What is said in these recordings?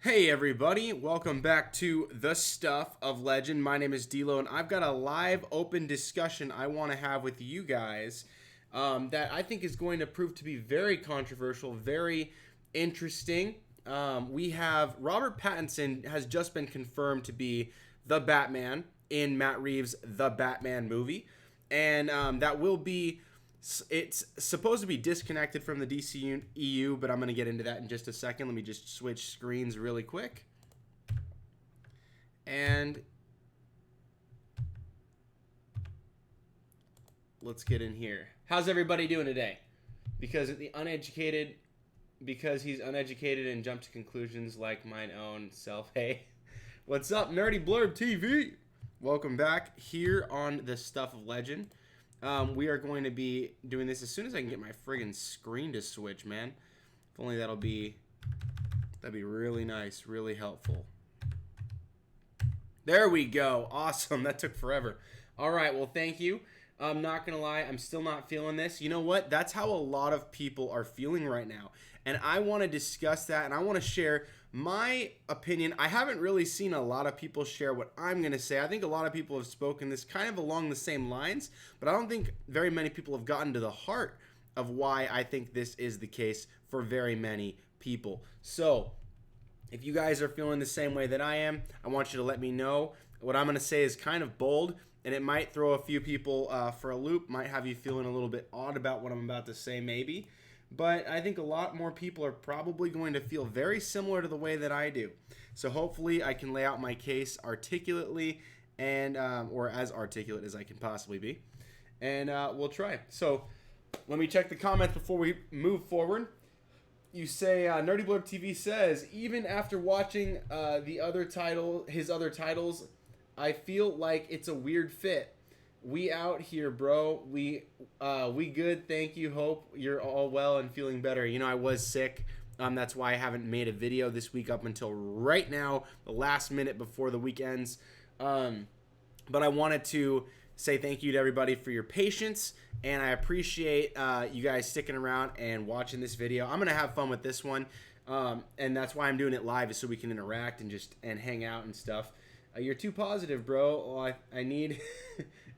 Hey everybody, welcome back to The Stuff of Legend. My name is D'Lo and I've got a live open discussion I want to have with you guys that I think is going to prove to be very controversial, very interesting. We have Robert Pattinson has just been confirmed to be the Batman in Matt Reeves' The Batman movie, and that will be... It's supposed to be disconnected from the DCEU, but I'm going to get into that in just a second. Let me just switch screens really quick. And let's get in here. How's everybody doing today? Because he's uneducated and jumped to conclusions like mine own self. Hey, what's up, Nerdy Blurb TV? Welcome back here on The Stuff of Legend. We are going to be doing this as soon as I can get my friggin' screen to switch, man. If only that'd be really nice, really helpful. There we go. Awesome. That took forever. All right. Well, thank you. I'm not going to lie. I'm still not feeling this. You know what? That's how a lot of people are feeling right now. And I want to discuss that, and I want to share my opinion. I haven't really seen a lot of people share what I'm going to say. I think a lot of people have spoken this kind of along the same lines, but I don't think very many people have gotten to the heart of why I think this is the case for very many people. So if you guys are feeling the same way that I am, I want you to let me know. What I'm going to say is kind of bold, and it might throw a few people for a loop, might have you feeling a little bit odd about what I'm about to say maybe. But I think a lot more people are probably going to feel very similar to the way that I do. So hopefully I can lay out my case articulately and or as articulate as I can possibly be. And we'll try. So let me check the comments before we move forward. You say, Nerdy Blurb TV says, even after watching his other titles, I feel like it's a weird fit. We out here, bro. We good. Thank you. Hope you're all well and feeling better. You know, I was sick. That's why I haven't made a video this week up until right now, the last minute before the weekends. But I wanted to say thank you to everybody for your patience, and I appreciate you guys sticking around and watching this video. I'm gonna have fun with this one, and that's why I'm doing it live, is so we can interact and hang out and stuff. You're too positive, bro. Oh, I need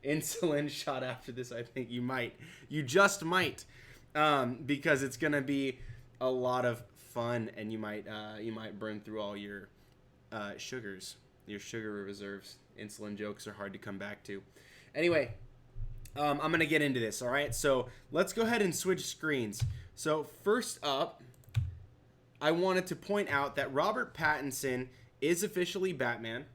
insulin shot after this. I think you just might, because it's gonna be a lot of fun, and you might burn through all your sugars, your sugar reserves. Insulin jokes are hard to come back to. Anyway, I'm gonna get into this. All right, so let's go ahead and switch screens. So first up, I wanted to point out that Robert Pattinson is officially Batman.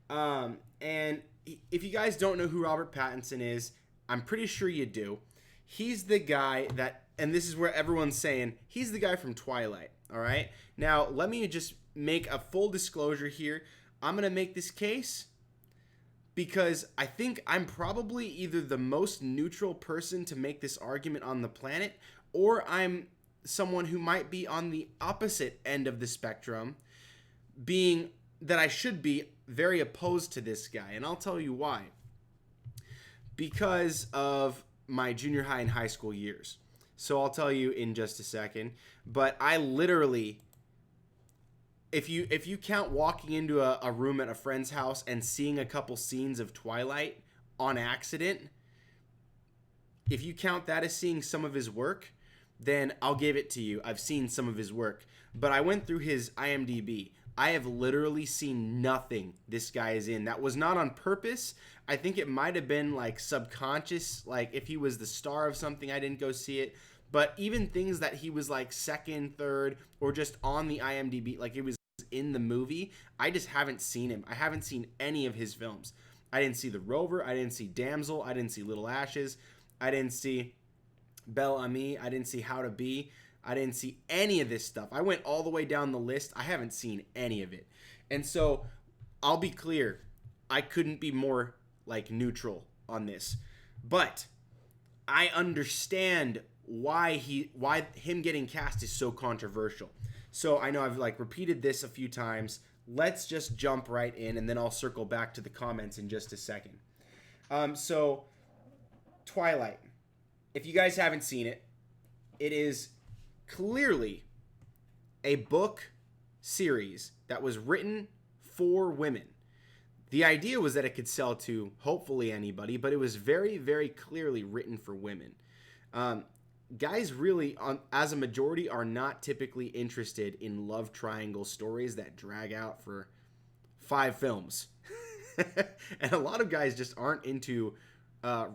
And if you guys don't know who Robert Pattinson is, I'm pretty sure you do. He's the guy that, and this is where everyone's saying, he's the guy from Twilight, all right? Now, let me just make a full disclosure here. I'm going to make this case because I think I'm probably either the most neutral person to make this argument on the planet, or I'm someone who might be on the opposite end of the spectrum, being that I should be very opposed to this guy, and I'll tell you why. Because of my junior high and high school years. So I'll tell you in just a second. But I literally, if you count walking into a room at a friend's house and seeing a couple scenes of Twilight on accident, if you count that as seeing some of his work, then I'll give it to you. I've seen some of his work. But I went through his IMDb. I have literally seen nothing this guy is in. That was not on purpose. I think it might have been like subconscious, like if he was the star of something, I didn't go see it. But even things that he was like second, third, or just on the IMDb, like it was in the movie, I just haven't seen him. I haven't seen any of his films. I didn't see The Rover. I didn't see Damsel. I didn't see Little Ashes. I didn't see Belle Ami. I didn't see How to Be. I didn't see any of this stuff. I went all the way down the list. I haven't seen any of it. And so I'll be clear. I couldn't be more like neutral on this. But I understand why him getting cast is so controversial. So I know I've like repeated this a few times. Let's just jump right in, and then I'll circle back to the comments in just a second. So Twilight. If you guys haven't seen it, it is clearly a book series that was written for women. The idea was that it could sell to hopefully anybody, but it was very, very clearly written for women. Guys really, as a majority, are not typically interested in love triangle stories that drag out for 5 films. And a lot of guys just aren't into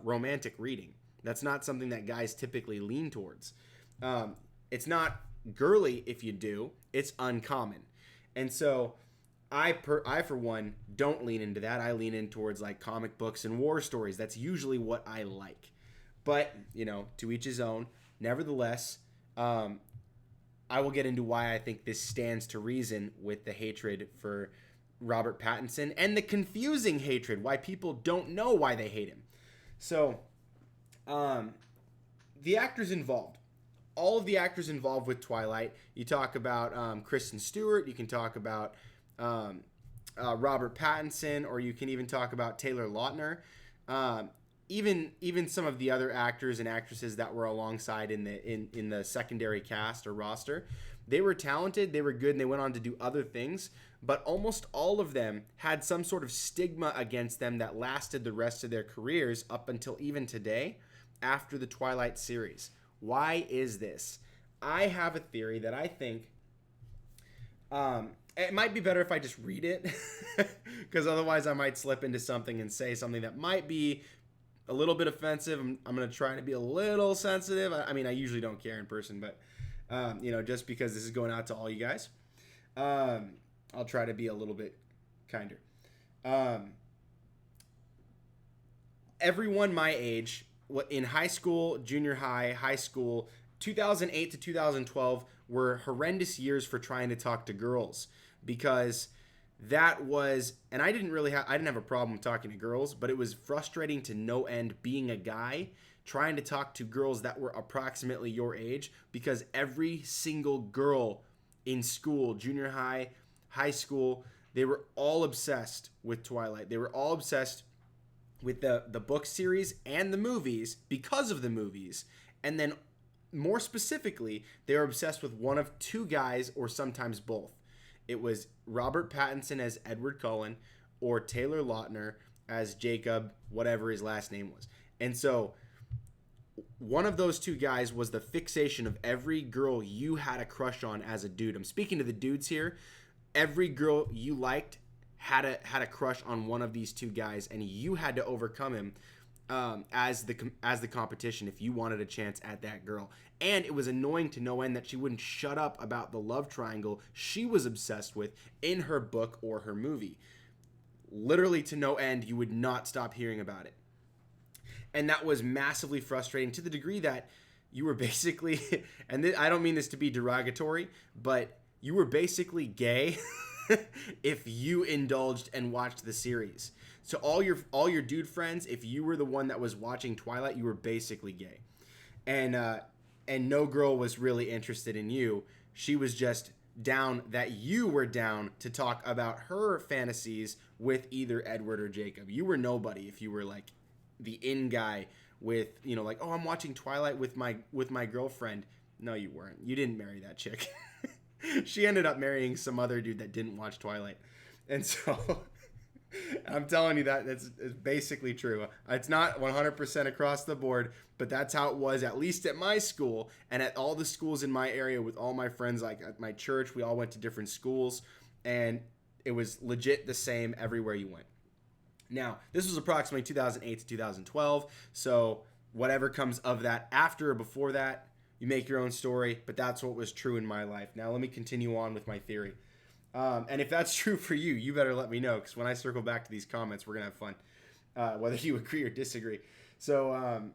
romantic reading. That's not something that guys typically lean towards. It's not girly if you do. It's uncommon. And so I for one don't lean into that. I lean in towards like comic books and war stories. That's usually what I like. But, to each his own. Nevertheless, I will get into why I think this stands to reason with the hatred for Robert Pattinson and the confusing hatred, why people don't know why they hate him. So, the actors involved. All of the actors involved with Twilight. You talk about Kristen Stewart. You can talk about Robert Pattinson, or you can even talk about Taylor Lautner. Even some of the other actors and actresses that were alongside in the secondary cast or roster, they were talented, they were good, and they went on to do other things. But almost all of them had some sort of stigma against them that lasted the rest of their careers up until even today, after the Twilight series. Why is this? I have a theory that I think it might be better if I just read it, because otherwise I might slip into something and say something that might be a little bit offensive. I'm going to try to be a little sensitive. I mean, I usually don't care in person, but, just because this is going out to all you guys, I'll try to be a little bit kinder. Everyone my age, in high school, junior high, high school, 2008 to 2012 were horrendous years for trying to talk to girls, because that was, and I didn't have a problem talking to girls, but it was frustrating to no end being a guy trying to talk to girls that were approximately your age, because every single girl in school, junior high, high school, they were all obsessed with Twilight. They were all obsessed with the book series and the movies because of the movies. And then more specifically, they were obsessed with one of 2 guys, or sometimes both. It was Robert Pattinson as Edward Cullen, or Taylor Lautner as Jacob, whatever his last name was. And so one of those 2 guys was the fixation of every girl you had a crush on as a dude. I'm speaking to the dudes here. Every girl you liked had a crush on one of these 2 guys, and you had to overcome him as the competition if you wanted a chance at that girl. And it was annoying to no end that she wouldn't shut up about the love triangle she was obsessed with in her book or her movie. Literally to no end, you would not stop hearing about it. And that was massively frustrating, to the degree that you were basically, and I don't mean this to be derogatory, but you were basically gay if you indulged and watched the series. So all your dude friends, if you were the one that was watching Twilight, you were basically gay. And no girl was really interested in you. She was just down that you were down to talk about her fantasies with either Edward or Jacob. You were nobody if you were like the in guy with, like, oh, I'm watching Twilight with my girlfriend. No, you weren't. You didn't marry that chick. She ended up marrying some other dude that didn't watch Twilight. And so I'm telling you that it's basically true. It's not 100% across the board, but that's how it was, at least at my school and at all the schools in my area with all my friends. Like at my church, we all went to different schools, and it was legit the same everywhere you went. Now, this was approximately 2008 to 2012, so whatever comes of that after or before that, you make your own story, but that's what was true in my life. Now, let me continue on with my theory. And if that's true for you, you better let me know, because when I circle back to these comments, we're going to have fun, whether you agree or disagree. So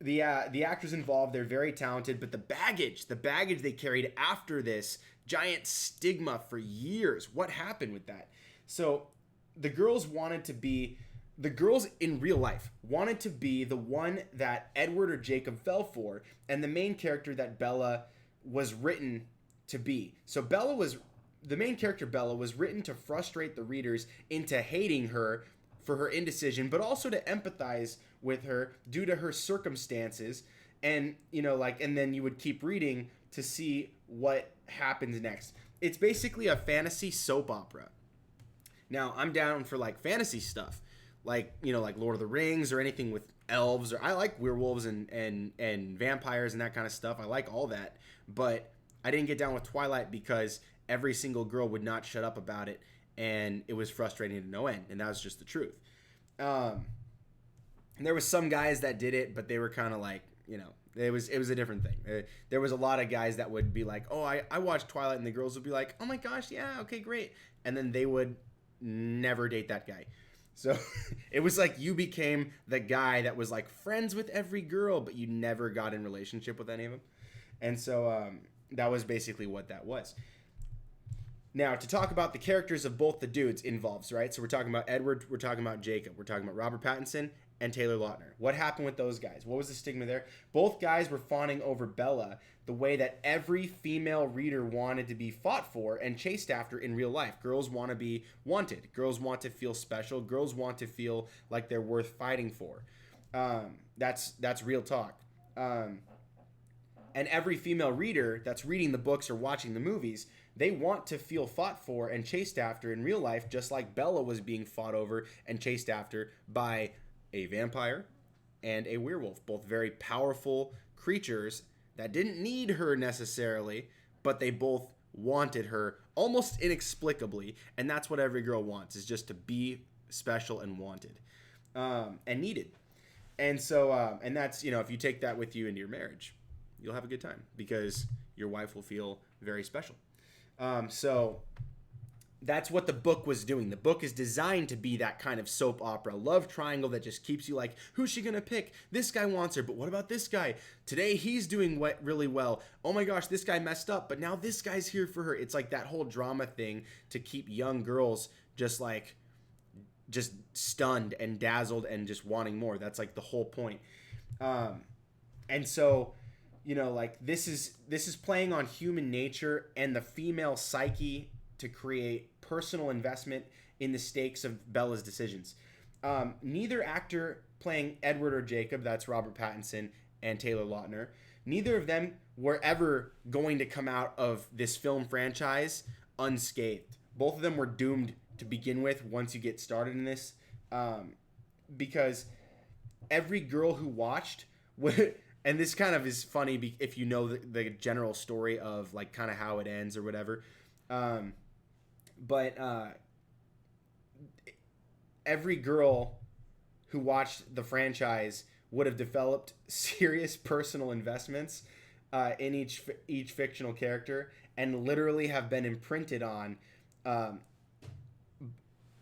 the actors involved, they're very talented, but the baggage they carried after this giant stigma for years, what happened with that? So the girls in real life wanted to be the one that Edward or Jacob fell for, and the main character that Bella was written to be. So the main character Bella was written to frustrate the readers into hating her for her indecision, but also to empathize with her due to her circumstances. And, and then you would keep reading to see what happens next. it's basically a fantasy soap opera. Now, I'm down for like fantasy stuff, like, you know, like Lord of the Rings or anything with elves, or I like werewolves and vampires and that kind of stuff. I like all that, but I didn't get down with Twilight because every single girl would not shut up about it, and it was frustrating to no end, and that was just the truth. And there was some guys that did it, but they were kind of like, you know, it was a different thing. There was a lot of guys that would be like, oh, I watched Twilight, and the girls would be like, oh my gosh, yeah, okay, great, and then they would never date that guy. So it was like you became the guy that was like friends with every girl, but you never got in relationship with any of them. And so that was basically what that was. Now, to talk about the characters of both the dudes involves, right? So we're talking about Edward, we're talking about Jacob, we're talking about Robert Pattinson and Taylor Lautner. What happened with those guys? What was the stigma there? Both guys were fawning over Bella the way that every female reader wanted to be fought for and chased after in real life. Girls want to be wanted. Girls want to feel special. Girls want to feel like they're worth fighting for. That's real talk. And every female reader that's reading the books or watching the movies, they want to feel fought for and chased after in real life, just like Bella was being fought over and chased after by a vampire and a werewolf. Both very powerful creatures that didn't need her necessarily, but they both wanted her almost inexplicably. And that's what every girl wants, is just to be special and wanted and needed. And so, and that's, you know, if you take that with you into your marriage, you'll have a good time because your wife will feel very special. So that's what the book was doing. The book is designed to be that kind of soap opera love triangle that just keeps you like, who's she gonna pick? This guy wants her, but what about this guy? Today he's doing really well. Oh my gosh, this guy messed up, but now this guy's here for her. It's like that whole drama thing to keep young girls just stunned and dazzled and just wanting more. That's like the whole point. And so, you know, like this is playing on human nature and the female psyche to create personal investment in the stakes of Bella's decisions. Neither actor playing Edward or Jacob, that's Robert Pattinson and Taylor Lautner, neither of them were ever going to come out of this film franchise unscathed. Both of them were doomed to begin with once you get started in this, because every girl who watched would, and this kind of is funny if you know the general story of like kind of how it ends or whatever. But every girl who watched the franchise would have developed serious personal investments in each fictional character and literally have been imprinted on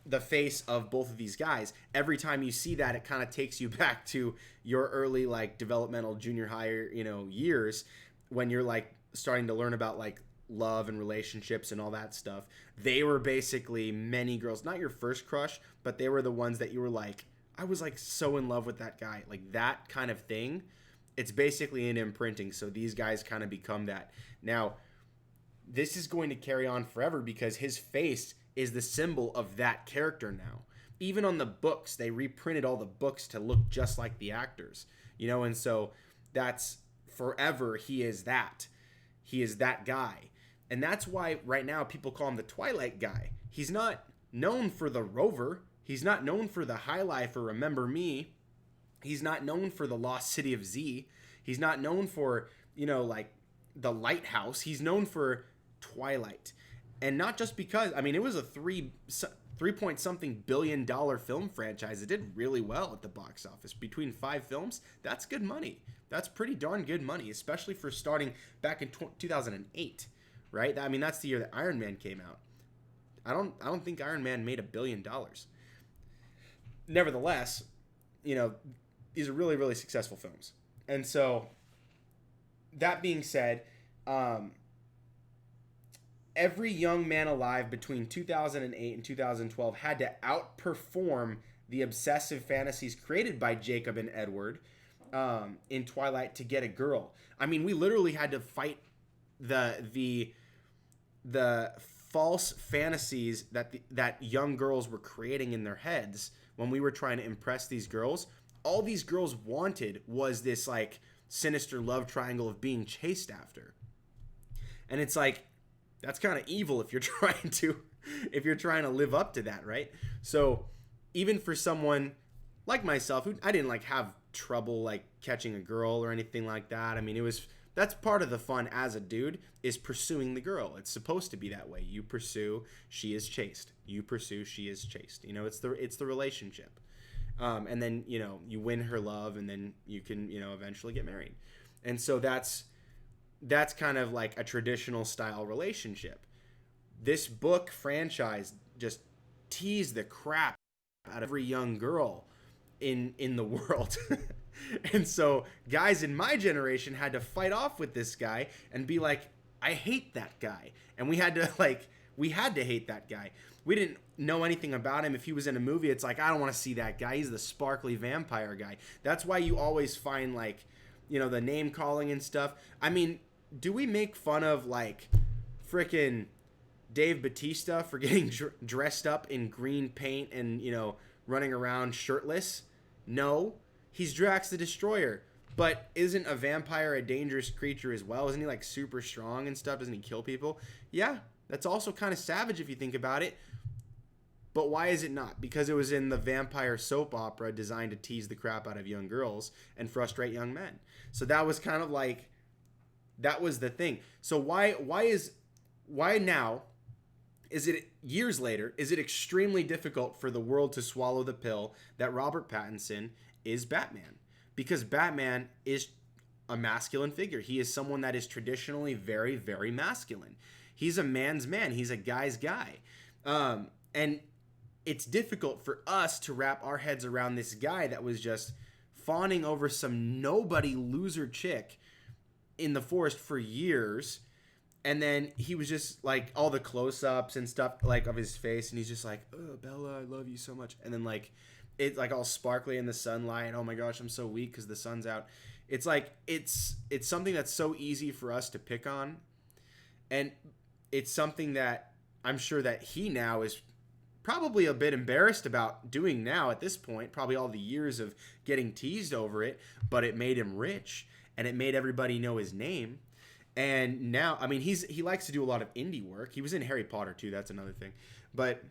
the face of both of these guys. Every time you see that, it kind of takes you back to your early like developmental junior high, you know, years when you're like starting to learn about like love and relationships and all that stuff. They were basically many girls, not your first crush, but they were the ones that you were like, I was like so in love with that guy, like that kind of thing. It's basically an imprinting. So these guys kind of become that. Now, this is going to carry on forever because his face is the symbol of that character now. Even on the books, they reprinted all the books to look just like the actors, you know, and so that's forever. He is that guy. And that's why right now people call him the Twilight guy. He's not known for the Rover. He's not known for the High Life or Remember Me. He's not known for the Lost City of Z. He's not known for, you know, like the Lighthouse. He's known for Twilight. And not just because, I mean, it was a $3-point-something billion film franchise. It did really well at the box office. Between 5 films, that's good money. That's pretty darn good money, especially for starting back in 2008, right? I mean, that's the year that Iron Man came out. I don't think Iron Man made $1 billion. Nevertheless, you know, these are really, really successful films. And so, that being said, every young man alive between 2008 and 2012 had to outperform the obsessive fantasies created by Jacob and Edward in Twilight to get a girl. I mean, we literally had to fight the false fantasies that young girls were creating in their heads when we were trying to impress these girls. All these girls wanted was this like sinister love triangle of being chased after. And it's like, that's kind of evil if you're trying to live up to that, right? So even for someone like myself, who I didn't like have trouble like catching a girl or anything like that. I mean, that's part of the fun as a dude, is pursuing the girl. It's supposed to be that way. You pursue, she is chased. You pursue, she is chased. You know, it's the relationship. And then, you know, you win her love, and then you can, you know, eventually get married. And so that's kind of like a traditional style relationship. This book franchise just teased the crap out of every young girl in the world. And so guys in my generation had to fight off with this guy and be like, I hate that guy. And we had to hate that guy. We didn't know anything about him. If he was in a movie, it's like, I don't want to see that guy. He's the sparkly vampire guy. That's why you always find, like, you know, the name calling and stuff. I mean, do we make fun of like frickin' Dave Bautista for getting dressed up in green paint and, you know, running around shirtless? No. He's Drax the Destroyer. But isn't a vampire a dangerous creature as well? Isn't he like super strong and stuff? Doesn't he kill people? Yeah, that's also kind of savage if you think about it. But why is it not? Because it was in the vampire soap opera designed to tease the crap out of young girls and frustrate young men. So that was kind of like, that was the thing. So why now, is it years later, is it extremely difficult for the world to swallow the pill that Robert Pattinson is Batman? Because Batman is a masculine figure. He is someone that is traditionally very, very masculine. He's a man's man. He's a guy's guy. And it's difficult for us to wrap our heads around this guy that was just fawning over some nobody loser chick in the forest for years. And then he was just like all the close-ups and stuff like of his face. And he's just like, oh, Bella, I love you so much. And then like, it's like all sparkly in the sunlight. Oh my gosh, I'm so weak because the sun's out. It's like, it's something that's so easy for us to pick on. And it's something that I'm sure that he now is probably a bit embarrassed about doing now at this point, probably all the years of getting teased over it, but it made him rich and it made everybody know his name. And now, I mean, he likes to do a lot of indie work. He was in Harry Potter too. That's another thing. But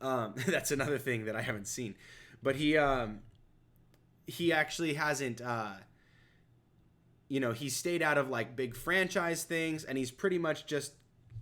that's another thing that I haven't seen. But he actually hasn't, you know, he stayed out of like big franchise things, and he's pretty much just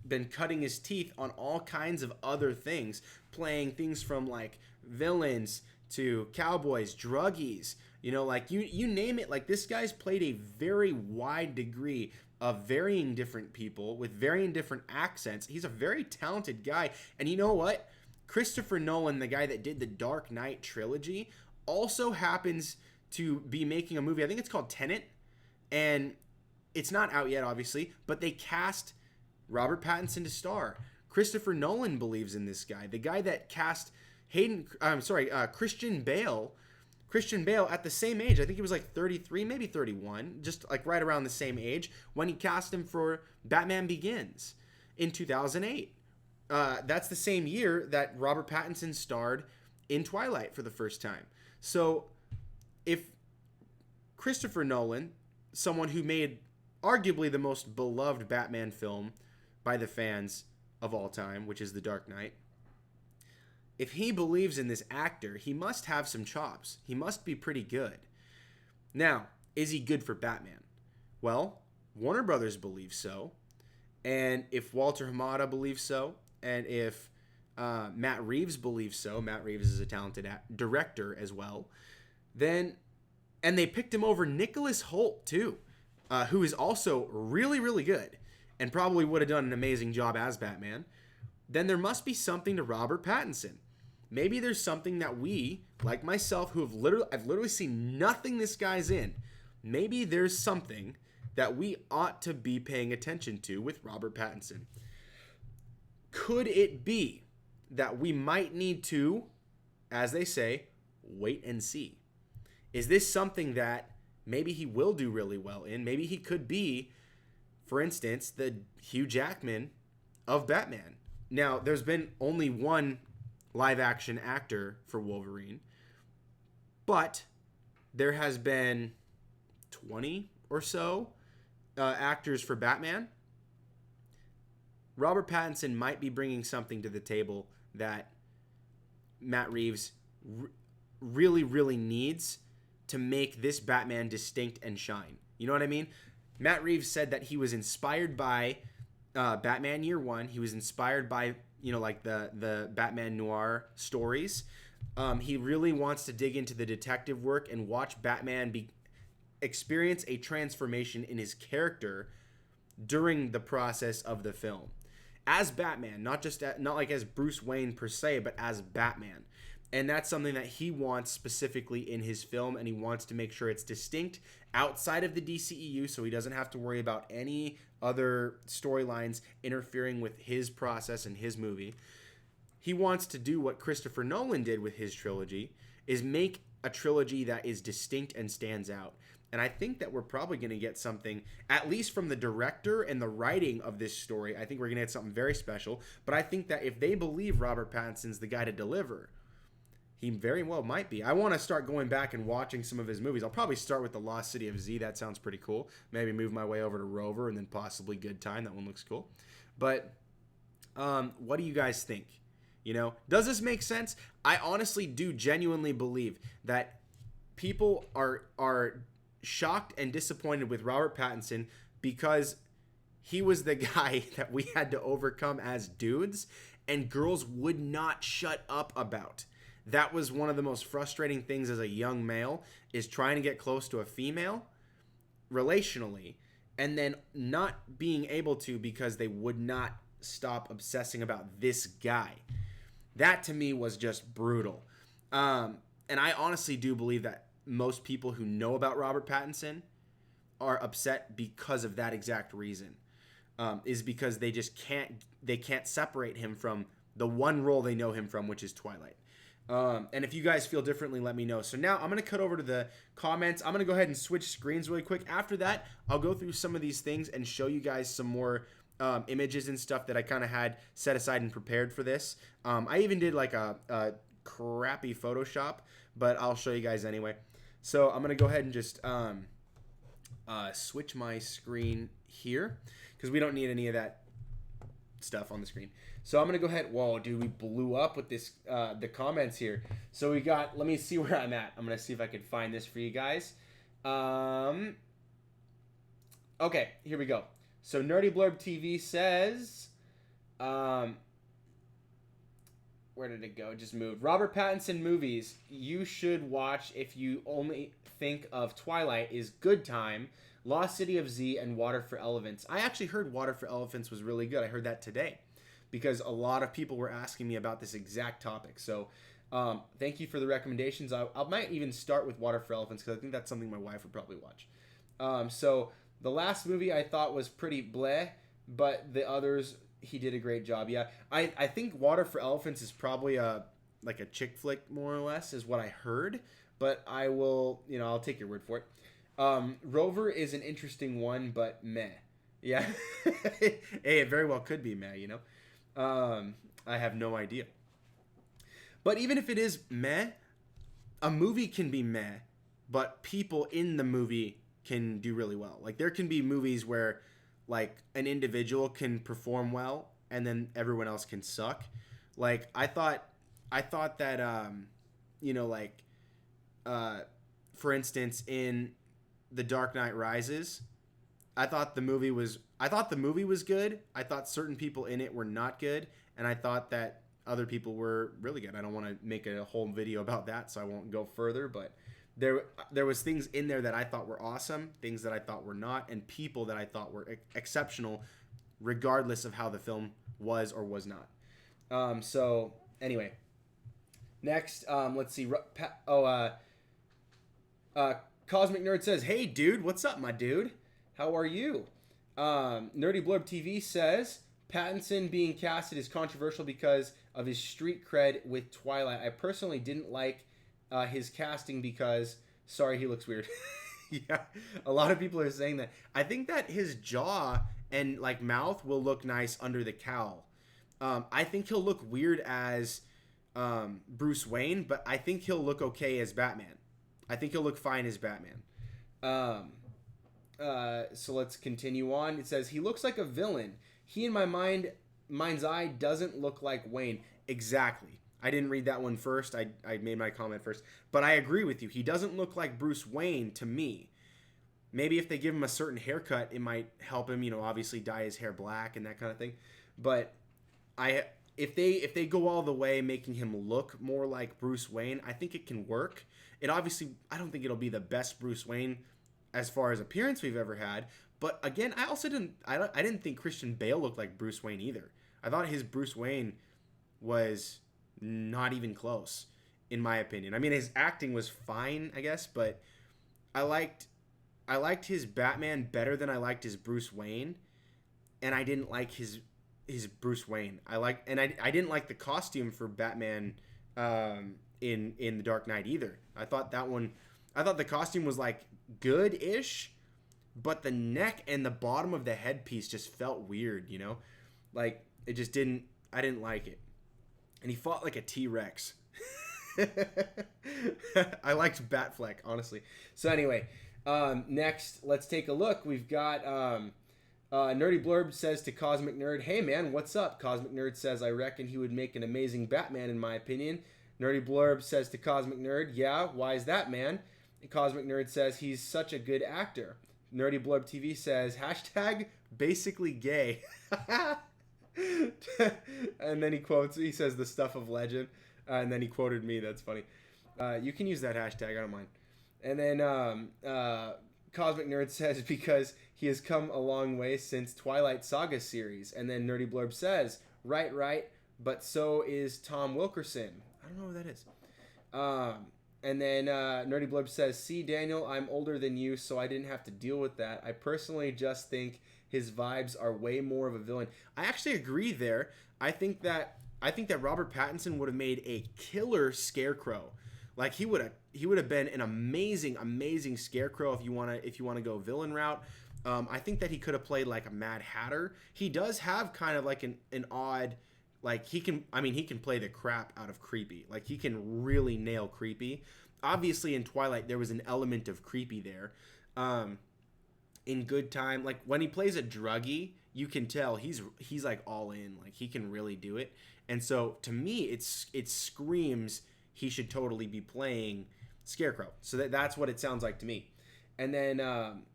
been cutting his teeth on all kinds of other things, playing things from like villains to cowboys, druggies, you know, like you name it. Like, this guy's played a very wide degree of varying different people with varying different accents. He's a very talented guy. And you know what? Christopher Nolan, the guy that did the Dark Knight trilogy, also happens to be making a movie. I think it's called Tenet, and it's not out yet, obviously, but they cast Robert Pattinson to star. Christopher Nolan believes in this guy. The guy that cast Christian Bale at the same age. I think he was like 33, maybe 31, just like right around the same age when he cast him for Batman Begins in 2008. That's the same year that Robert Pattinson starred in Twilight for the first time. So if Christopher Nolan, someone who made arguably the most beloved Batman film by the fans of all time, which is The Dark Knight, if he believes in this actor, he must have some chops. He must be pretty good. Now, is he good for Batman? Well, Warner Brothers believes so. And if Walter Hamada believes so, and if Matt Reeves believes so, Matt Reeves is a talented director as well, then, and they picked him over Nicholas Hoult too, who is also really, really good and probably would have done an amazing job as Batman, then there must be something to Robert Pattinson. Maybe there's something that we, like myself, who I've literally seen nothing this guy's in, maybe there's something that we ought to be paying attention to with Robert Pattinson. Could it be that we might need to, as they say, wait and see? Is this something that maybe he will do really well in? Maybe he could be, for instance, the Hugh Jackman of Batman. Now, there's been only one live-action actor for Wolverine, but there has been 20 or so actors for Batman. Robert Pattinson might be bringing something to the table that Matt Reeves really, really needs to make this Batman distinct and shine. You know what I mean? Matt Reeves said that he was inspired by Batman Year One. He was inspired by, like the Batman noir stories. He really wants to dig into the detective work and watch Batman experience a transformation in his character during the process of the film. As Batman, not like as Bruce Wayne per se, but as Batman. And that's something that he wants specifically in his film, and he wants to make sure it's distinct outside of the DCEU so he doesn't have to worry about any other storylines interfering with his process and his movie. He wants to do what Christopher Nolan did with his trilogy, is make a trilogy that is distinct and stands out. And I think that we're probably going to get something, at least from the director and the writing of this story, I think we're going to get something very special. But I think that if they believe Robert Pattinson's the guy to deliver, he very well might be. I want to start going back and watching some of his movies. I'll probably start with The Lost City of Z. That sounds pretty cool. Maybe move my way over to Rover and then possibly Good Time. That one looks cool. But what do you guys think? Does this make sense? I honestly do genuinely believe that people are shocked and disappointed with Robert Pattinson because he was the guy that we had to overcome as dudes and girls would not shut up about. That was one of the most frustrating things as a young male, is trying to get close to a female relationally and then not being able to because they would not stop obsessing about this guy. That to me was just brutal. And I honestly do believe that most people who know about Robert Pattinson are upset because of that exact reason. Is because they just can't separate him from the one role they know him from, which is Twilight. And if you guys feel differently, let me know. So now I'm going to cut over to the comments. I'm going to go ahead and switch screens really quick. After that, I'll go through some of these things and show you guys some more images and stuff that I kind of had set aside and prepared for this. I even did like a crappy Photoshop, but I'll show you guys anyway. So I'm going to go ahead and just switch my screen here because we don't need any of that stuff on the screen. So I'm going to go ahead. Whoa, dude, we blew up with this, the comments here. So we got, let me see where I'm at. I'm going to see if I can find this for you guys. Okay, here we go. So Nerdy Blurb TV says, where did it go? It just moved. Robert Pattinson movies you should watch if you only think of Twilight is Good Time, Lost City of Z, and Water for Elephants. I actually heard Water for Elephants was really good. I heard that today because a lot of people were asking me about this exact topic. So thank you for the recommendations. I might even start with Water for Elephants because I think that's something my wife would probably watch. So the last movie I thought was pretty bleh, but the others, he did a great job. Yeah, I think Water for Elephants is probably like a chick flick, more or less, is what I heard. But I will, I'll take your word for it. Rover is an interesting one, but meh. Yeah. Hey, it very well could be meh, I have no idea. But even if it is meh, a movie can be meh, but people in the movie can do really well. Like, there can be movies where, like, an individual can perform well and then everyone else can suck. Like, I thought that, for instance, in The Dark Knight Rises, I thought the movie was good. I thought certain people in it were not good, and I thought that other people were really good. I don't want to make a whole video about that, so I won't go further, but there was things in there that I thought were awesome, things that I thought were not, and people that I thought were exceptional regardless of how the film was or was not. So anyway, next, let's see. Cosmic Nerd says, "Hey dude, what's up, my dude? How are you?" Nerdy Blurb TV says, "Pattinson being casted is controversial because of his street cred with Twilight. I personally didn't like his casting because, sorry, he looks weird." Yeah, a lot of people are saying that. I think that his jaw and like mouth will look nice under the cowl. I think he'll look weird as Bruce Wayne, but I think he'll look okay as Batman. I think he'll look fine as Batman. So let's continue on. It says, "He looks like a villain. He, in my mind, mind's eye doesn't look like Wayne. Exactly. I didn't read that one first. I made my comment first. But I agree with you. He doesn't look like Bruce Wayne to me. Maybe if they give him a certain haircut, it might help him, obviously dye his hair black and that kind of thing. But if they go all the way making him look more like Bruce Wayne, I think it can work. I don't think it'll be the best Bruce Wayne as far as appearance we've ever had. But again, I didn't think Christian Bale looked like Bruce Wayne either. I thought his Bruce Wayne was not even close, in my opinion. I mean, his acting was fine, I guess, but I liked his Batman better than I liked his Bruce Wayne, and I didn't like his Bruce Wayne. I didn't like the costume for Batman in The Dark Knight either. I thought the costume was like good-ish, but the neck and the bottom of the headpiece just felt weird, Like it just didn't. I didn't like it. And he fought like a T-Rex. I liked Batfleck, honestly. So anyway, next, let's take a look. We've got Nerdy Blurb says to Cosmic Nerd, "Hey man, what's up?" Cosmic Nerd says, "I reckon he would make an amazing Batman in my opinion." Nerdy Blurb says to Cosmic Nerd, "Yeah, why is that, man?" And Cosmic Nerd says, "He's such a good actor." Nerdy Blurb TV says, #basically gay. And then he says the stuff of legend. And then he quoted me. That's funny. You can use that hashtag. I don't mind. And then Cosmic Nerd says, because he has come a long way since Twilight Saga series. And then Nerdy Blurb says, right, but so is Tom Wilkerson. I don't know who that is. And then Nerdy Blurb says, "See, Daniel, I'm older than you, so I didn't have to deal with that. I personally just think his vibes are way more of a villain." I actually agree there. I think that Robert Pattinson would have made a killer Scarecrow. Like he would have been an amazing Scarecrow if you want to go villain route. I think that he could have played like a Mad Hatter. He does have kind of like an odd, like he can play the crap out of creepy. Like he can really nail creepy. Obviously in Twilight there was an element of creepy there. In Good Time, like when he plays a druggie, you can tell he's like all in. Like he can really do it. And so to me, it screams he should totally be playing Scarecrow. So that's what it sounds like to me. And then,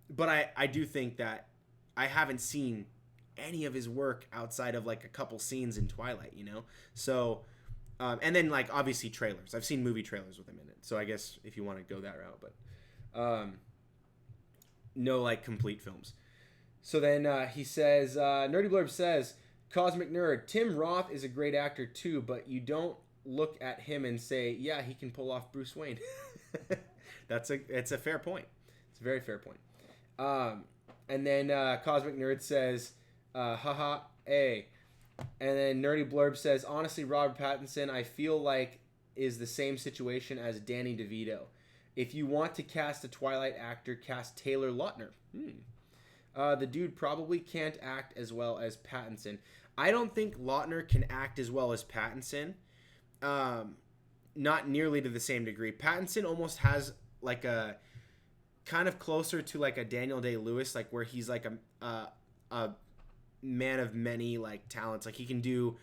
but I do think that I haven't seen any of his work outside of like a couple scenes in Twilight, So, and then like obviously trailers. I've seen movie trailers with him in it. So I guess if you want to go that route, but no like complete films. So then he says, Nerdy Blurb says, Cosmic Nerd, Tim Roth is a great actor too, but you don't look at him and say, yeah, he can pull off Bruce Wayne. It's a fair point. It's a very fair point. And then Cosmic Nerd says, haha, A. And then Nerdy Blurb says, honestly, Robert Pattinson, I feel like is the same situation as Danny DeVito. If you want to cast a Twilight actor, cast Taylor Lautner. The dude probably can't act as well as Pattinson. I don't think Lautner can act as well as Pattinson. Not nearly to the same degree. Pattinson almost has like a kind of closer to like a Daniel Day-Lewis, like where he's like a man of many like talents. Like he can do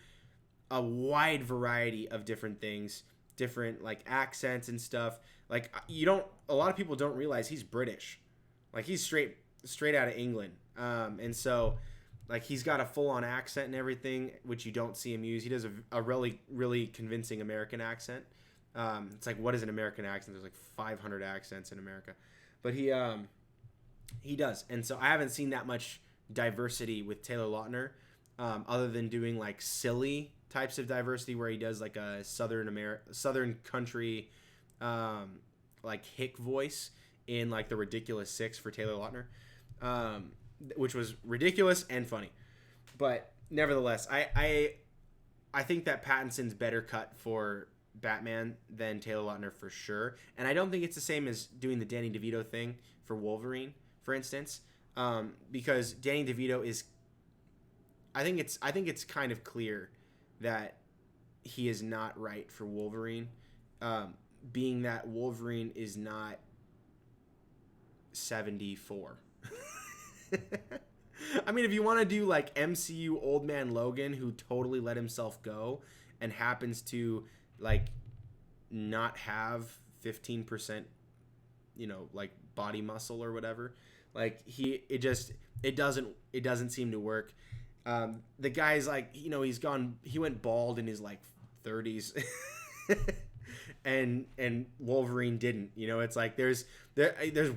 a wide variety of different things, different like accents and stuff. Like a lot of people don't realize he's British. Like he's straight out of England. And so like he's got a full-on accent and everything, which you don't see him use. He does a really, really convincing American accent. It's like, what is an American accent? There's like 500 accents in America. But he does. And so I haven't seen that much diversity with Taylor Lautner, other than doing like silly types of diversity where he does like a Southern country like hick voice in like The Ridiculous Six for Taylor Lautner, which was ridiculous and funny. But nevertheless, I think that Pattinson's better cut for Batman than Taylor Lautner for sure. And I don't think it's the same as doing the Danny DeVito thing for Wolverine, for instance, because Danny DeVito is. I think it's kind of clear that he is not right for Wolverine, being that Wolverine is not 74. I mean, if you want to do like MCU Old Man Logan, who totally let himself go and happens to like not have 15%, like body muscle or whatever, like it doesn't seem to work. The guy's like, he went bald in his like 30s. and Wolverine didn't. It's like there's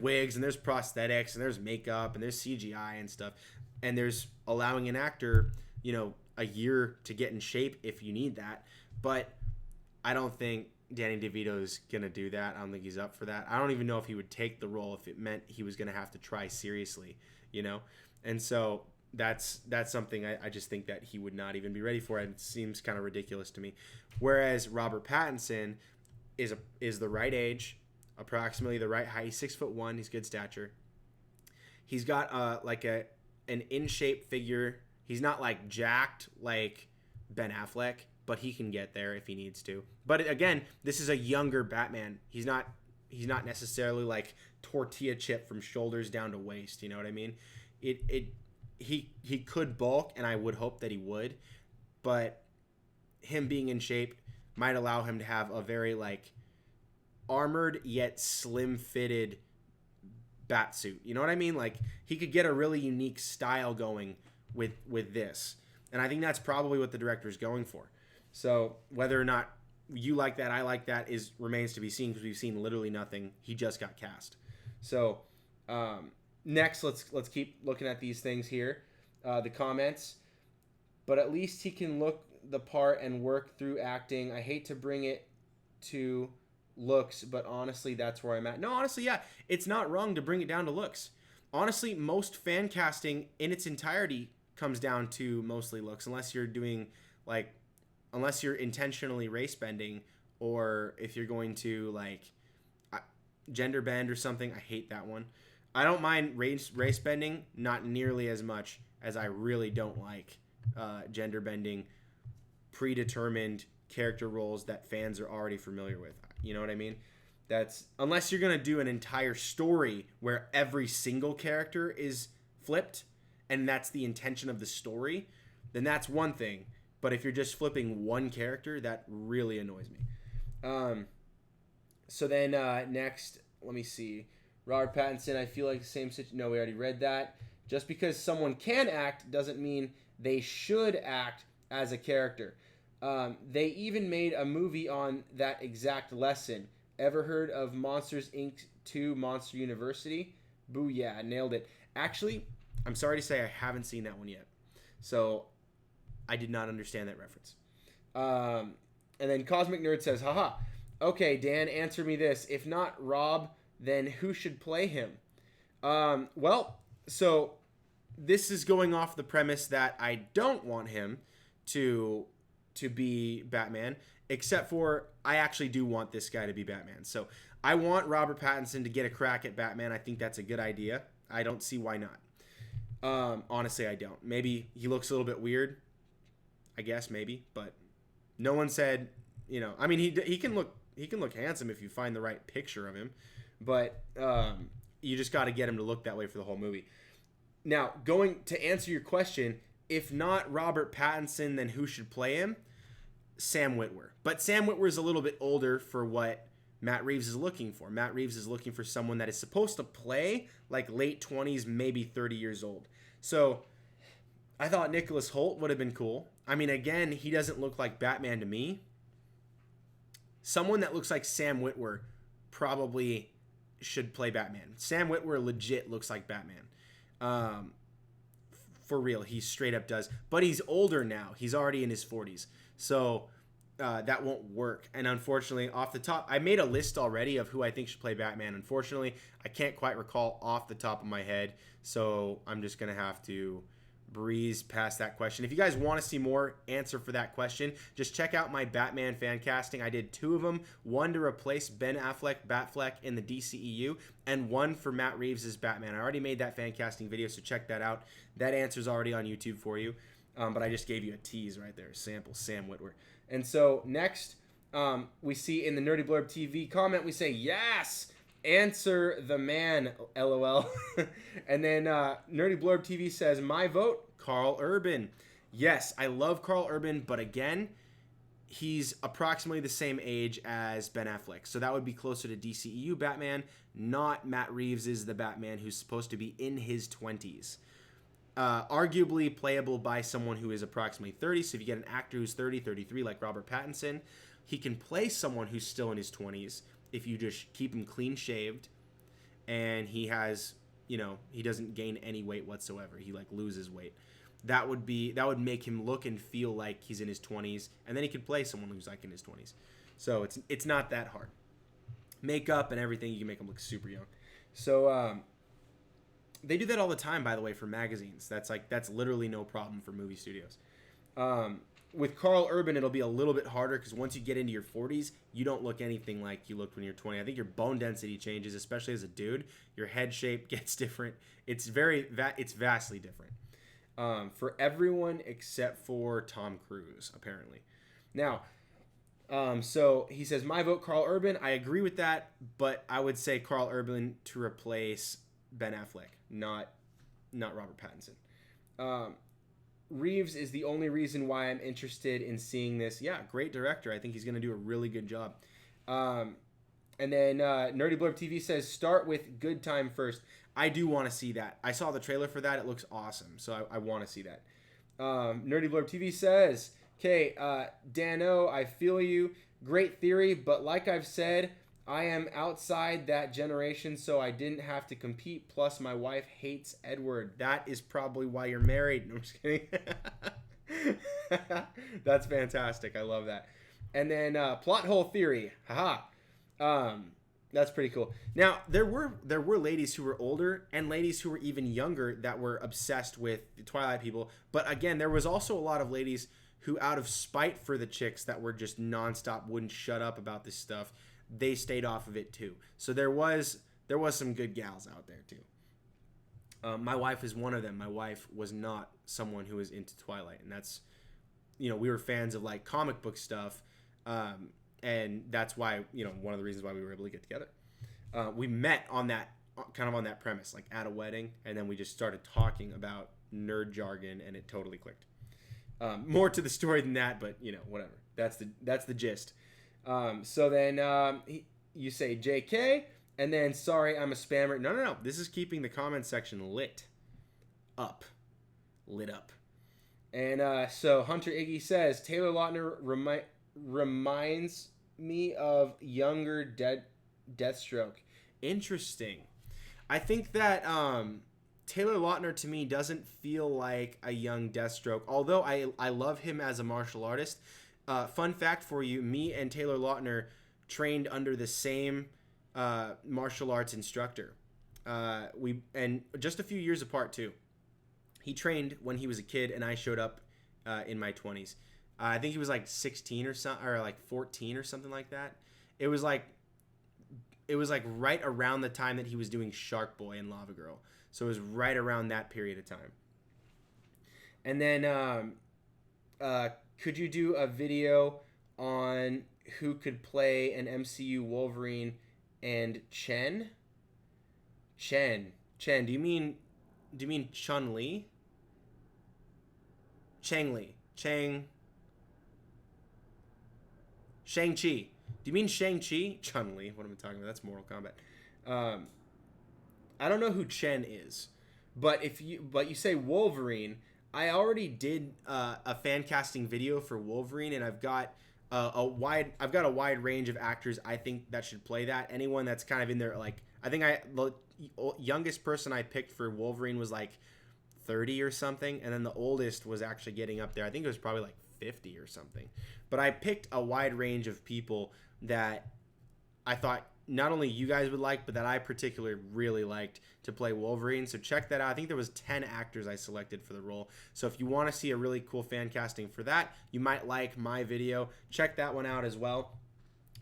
wigs and there's prosthetics and there's makeup and there's CGI and stuff, and there's allowing an actor a year to get in shape if you need that. But I don't think Danny DeVito's gonna do that. I don't think he's up for that. I don't even know if he would take the role if it meant he was gonna have to try seriously, and so that's something I just think that he would not even be ready for. It seems kind of ridiculous to me. Whereas Robert Pattinson is the right age, approximately the right height. He's 6'1". He's good stature. He's got like an in shape figure. He's not like jacked like Ben Affleck, but he can get there if he needs to. But again, this is a younger Batman. He's not necessarily like tortilla chip from shoulders down to waist. You know what I mean? He could bulk, and I would hope that he would, but him being in shape might allow him to have a very like armored yet slim fitted bat suit. You know what I mean? Like he could get a really unique style going with this, and I think that's probably what the director is going for. So whether or not you like that, I like that, remains to be seen, because we've seen literally nothing. He just got cast. So next, let's keep looking at these things here, the comments. But at least he can look the part and work through acting. I hate to bring it to looks, but honestly, that's where I'm at. No, honestly, yeah, it's not wrong to bring it down to looks. Honestly, most fan casting in its entirety comes down to mostly looks, unless you're intentionally race bending, or if you're going to like gender bend or something. I hate that one. I don't mind race bending, not nearly as much as I really don't like gender bending predetermined character roles that fans are already familiar with. You know what I mean? That's unless you're going to do an entire story where every single character is flipped and that's the intention of the story, then that's one thing. But if you're just flipping one character, that really annoys me. So then next, let me see. Robert Pattinson, I feel like the same situation. No, we already read that. Just because someone can act doesn't mean they should act as a character. They even made a movie on that exact lesson. Ever heard of Monsters, Inc. 2 Monster University? Booyah, nailed it. Actually, I'm sorry to say I haven't seen that one yet. So I did not understand that reference. And then Cosmic Nerd says, haha, okay, Dan, answer me this. If not Rob, then who should play him? Well, so this is going off the premise that I don't want him to be Batman, except for I actually do want this guy to be Batman. So I want Robert Pattinson to get a crack at Batman. I think that's a good idea. I don't see why not. Honestly, I don't. Maybe he looks a little bit weird. I guess maybe, but no one said, I mean, he can look handsome if you find the right picture of him, but you just got to get him to look that way for the whole movie. Now, going to answer your question, if not Robert Pattinson, then who should play him? Sam Witwer. But Sam Witwer is a little bit older for what Matt Reeves is looking for. Matt Reeves is looking for someone that is supposed to play like late 20s, maybe 30 years old. So I thought Nicholas Hoult would have been cool. I mean, again, he doesn't look like Batman to me. Someone that looks like Sam Witwer probably should play Batman. Sam Witwer legit looks like Batman. For real, he straight up does. But he's older now. He's already in his 40s. So that won't work. And unfortunately, off the top, I made a list already of who I think should play Batman. Unfortunately, I can't quite recall off the top of my head. So I'm just going to have to breeze past that question. If you guys want to see more answer for that question, just check out my Batman fan casting. I did 2 of them, one to replace Ben Affleck, Batfleck in the DCEU, and one for Matt Reeves' Batman. I already made that fan casting video, so check that out. That answer's already on YouTube for you, but I just gave you a tease right there, sample Sam Witwer. And so next, we see in the Nerdy Blurb TV comment, we say, yes, Answer the man, lol. And then Nerdy Blurb TV says, my vote, Carl Urban. Yes, I love Carl Urban, but again, he's approximately the same age as Ben Affleck. So that would be closer to DCEU Batman, not Matt Reeves is the Batman who's supposed to be in his 20s. Arguably playable by someone who is approximately 30. So if you get an actor who's 30, 33, like Robert Pattinson, he can play someone who's still in his 20s if you just keep him clean shaved and he has, he doesn't gain any weight whatsoever. He like loses weight. That would make him look and feel like he's in his 20s, and then he could play someone who's like in his 20s. So it's not that hard. Makeup and everything, you can make him look super young. So they do that all the time, by the way, for magazines. That's literally no problem for movie studios. With Carl Urban, it'll be a little bit harder because once you get into your 40s, you don't look anything like you looked when you're 20. I think your bone density changes, especially as a dude. Your head shape gets different. It's vastly different for everyone except for Tom Cruise, apparently. Now, so he says, my vote, Carl Urban. I agree with that, but I would say Carl Urban to replace Ben Affleck, not Robert Pattinson. Reeves is the only reason why I'm interested in seeing this. Yeah, great director. I think he's going to do a really good job. And then Nerdy Blurb TV says, start with Good Time first. I do want to see that. I saw the trailer for that. It looks awesome. So I want to see that. Nerdy Blurb TV says, okay, Dano, I feel you. Great theory, but like I've said, I am outside that generation, so I didn't have to compete. Plus, my wife hates Edward. That is probably why you're married. No, I'm just kidding. That's fantastic. I love that. And then plot hole theory. Haha. That's pretty cool. Now, there were ladies who were older and ladies who were even younger that were obsessed with the Twilight people. But again, there was also a lot of ladies who, out of spite for the chicks that were just nonstop, wouldn't shut up about this stuff, they stayed off of it too. So there was some good gals out there too. My wife is one of them. My wife was not someone who was into Twilight, and that's, we were fans of like comic book stuff, and that's why, one of the reasons why we were able to get together. We met on that premise, like at a wedding, and then we just started talking about nerd jargon, and it totally clicked. More to the story than that, but whatever. That's the gist. So then you say JK, and then sorry, I'm a spammer. No. This is keeping the comment section lit up. And so Hunter Iggy says, Taylor Lautner reminds me of younger Deathstroke. Interesting. I think that Taylor Lautner to me doesn't feel like a young Deathstroke, although I love him as a martial artist. Fun fact for you, me and Taylor Lautner trained under the same martial arts instructor. And just a few years apart too. He trained when he was a kid, and I showed up in my 20s. I think he was like 16 or something, or like 14 or something like that. It was like right around the time that he was doing Shark Boy and Lava Girl. So it was right around that period of time. And then could you do a video on who could play an MCU Wolverine and Chen? Chen. Do you mean Chun-Li? Shang-Chi. Do you mean Shang-Chi? Chun-Li. What am I talking about? That's Mortal Kombat. I don't know who Chen is, but you say Wolverine, I already did a fan casting video for Wolverine, and I've got a wide range of actors I think that should play that. Anyone that's kind of in there, like the youngest person I picked for Wolverine was like 30 or something, and then the oldest was actually getting up there. I think it was probably like 50 or something. But I picked a wide range of people that I thought not only you guys would like, but that I particularly really liked to play Wolverine. So check that out. I think there was 10 actors I selected for the role. So if you want to see a really cool fan casting for that, you might like my video. Check that one out as well.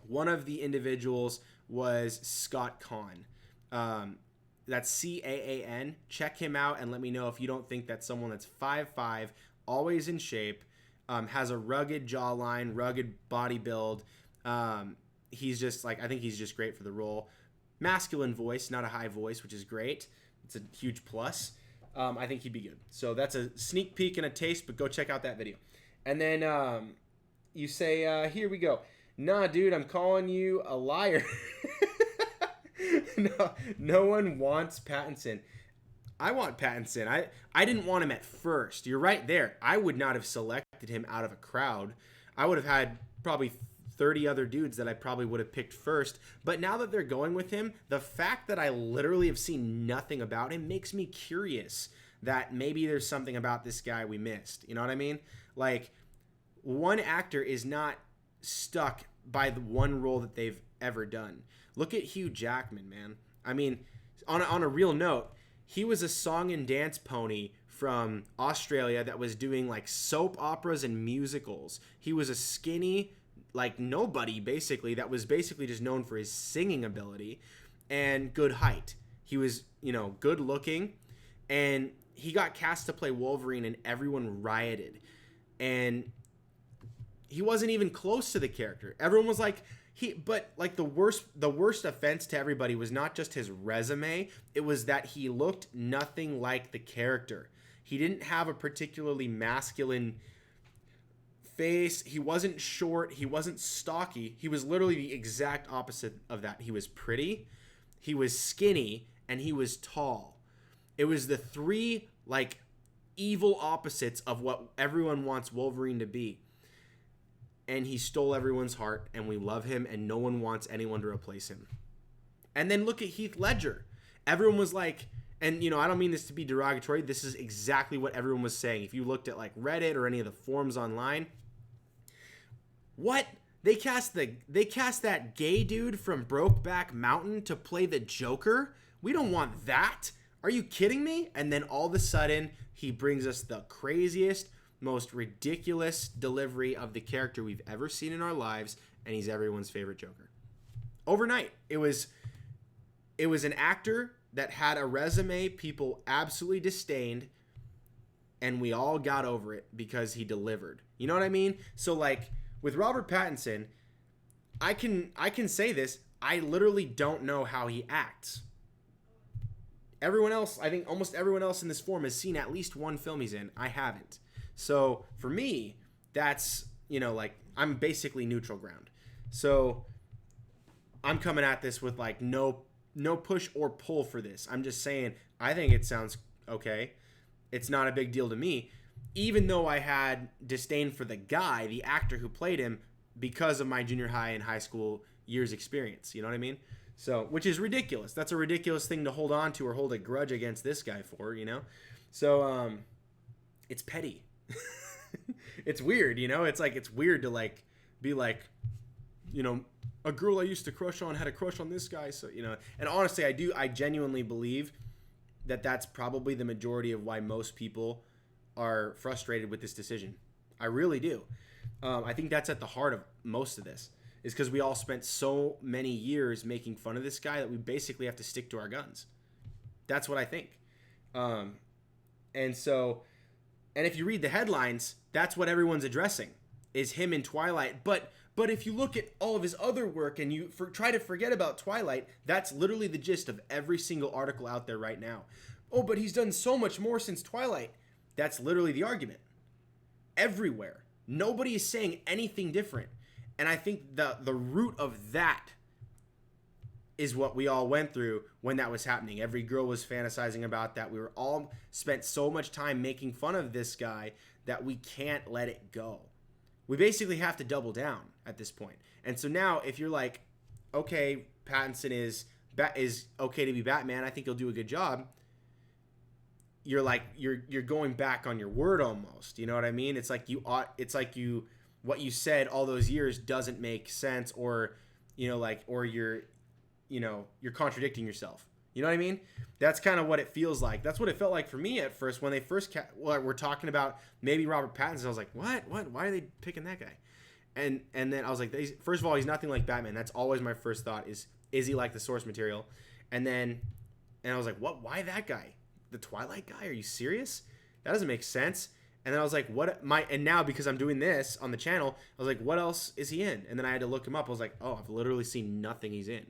One of the individuals was Scott Kahn. That's Caan. Check him out and let me know if you don't think that's someone that's 5'5", always in shape, has a rugged jawline, rugged body build. He's just I think he's just great for the role. masculine voice, not a high voice, which is great. It's a huge plus. I think he'd be good. So that's a sneak peek and a taste, but go check out that video. And then you say, here we go. Nah, dude, I'm calling you a liar. No one wants Pattinson. I want Pattinson. I didn't want him at first. You're right there. I would not have selected him out of a crowd. I would have had probably 30 other dudes that I probably would have picked first. But now that they're going with him, the fact that I literally have seen nothing about him makes me curious that maybe there's something about this guy we missed. You know what I mean? Like, one actor is not stuck by the one role that they've ever done. Look at Hugh Jackman, man. I mean, on a real note, he was a song and dance pony from Australia that was doing like soap operas and musicals. He was a skinny, like nobody basically, that was basically just known for his singing ability and good height. He was, good looking, and he got cast to play Wolverine and everyone rioted. And he wasn't even close to the character. Everyone was like, the worst offense to everybody was not just his resume, it was that he looked nothing like the character. He didn't have a particularly masculine face. He wasn't short, he wasn't stocky. He was literally the exact opposite of that. He was pretty, he was skinny, and he was tall. It was the three like evil opposites of what everyone wants Wolverine to be. And he stole everyone's heart, and we love him, and no one wants anyone to replace him. And then look at Heath Ledger. Everyone was like, and I don't mean this to be derogatory, this is exactly what everyone was saying. If you looked at like Reddit or any of the forums online, what? They cast that gay dude from Brokeback Mountain to play the Joker? We don't want that. Are you kidding me? And then all of a sudden, he brings us the craziest, most ridiculous delivery of the character we've ever seen in our lives, and he's everyone's favorite Joker. Overnight, it was an actor that had a resume people absolutely disdained, and we all got over it because he delivered. You know what I mean? So like with Robert Pattinson, I can say this, I literally don't know how he acts. Everyone else, I think almost everyone else in this forum has seen at least one film he's in. I haven't. So for me, that's, I'm basically neutral ground. So I'm coming at this with like no push or pull for this. I'm just saying, I think it sounds okay. It's not a big deal to me, even though I had disdain for the guy, the actor who played him, because of my junior high and high school years experience. You know what I mean? So, which is ridiculous. That's a ridiculous thing to hold on to or hold a grudge against this guy for, So, it's petty. It's weird, It's like, it's weird to like be like, a girl I used to crush on had a crush on this guy. So, and honestly, I genuinely believe that that's probably the majority of why most people are frustrated with this decision. I really do. I think that's at the heart of most of this, is because we all spent so many years making fun of this guy that we basically have to stick to our guns. That's what I think. And if you read the headlines, that's what everyone's addressing, is him in Twilight. But if you look at all of his other work and you try to forget about Twilight, that's literally the gist of every single article out there right now. Oh, but he's done so much more since Twilight. That's literally the argument. Everywhere. Nobody is saying anything different. And I think the root of that is what we all went through when that was happening. Every girl was fantasizing about that. We were all spent so much time making fun of this guy that we can't let it go. We basically have to double down at this point. And so now if you're like, okay, Pattinson is okay to be Batman, I think he'll do a good job. You're like, you're going back on your word almost. You know what I mean? It's like what you said all those years doesn't make sense, or you're contradicting yourself. You know what I mean? That's kind of what it feels like. That's what it felt like for me at first when they first were talking about maybe Robert Pattinson. I was like, what? Why are they picking that guy? And then I was like, first of all, he's nothing like Batman. That's always my first thought is he like the source material? And I was like, what? Why that guy? The Twilight guy? Are you serious? That doesn't make sense. And then I was like, and now because I'm doing this on the channel, I was like, what else is he in? And then I had to look him up. I was like, oh, I've literally seen nothing he's in.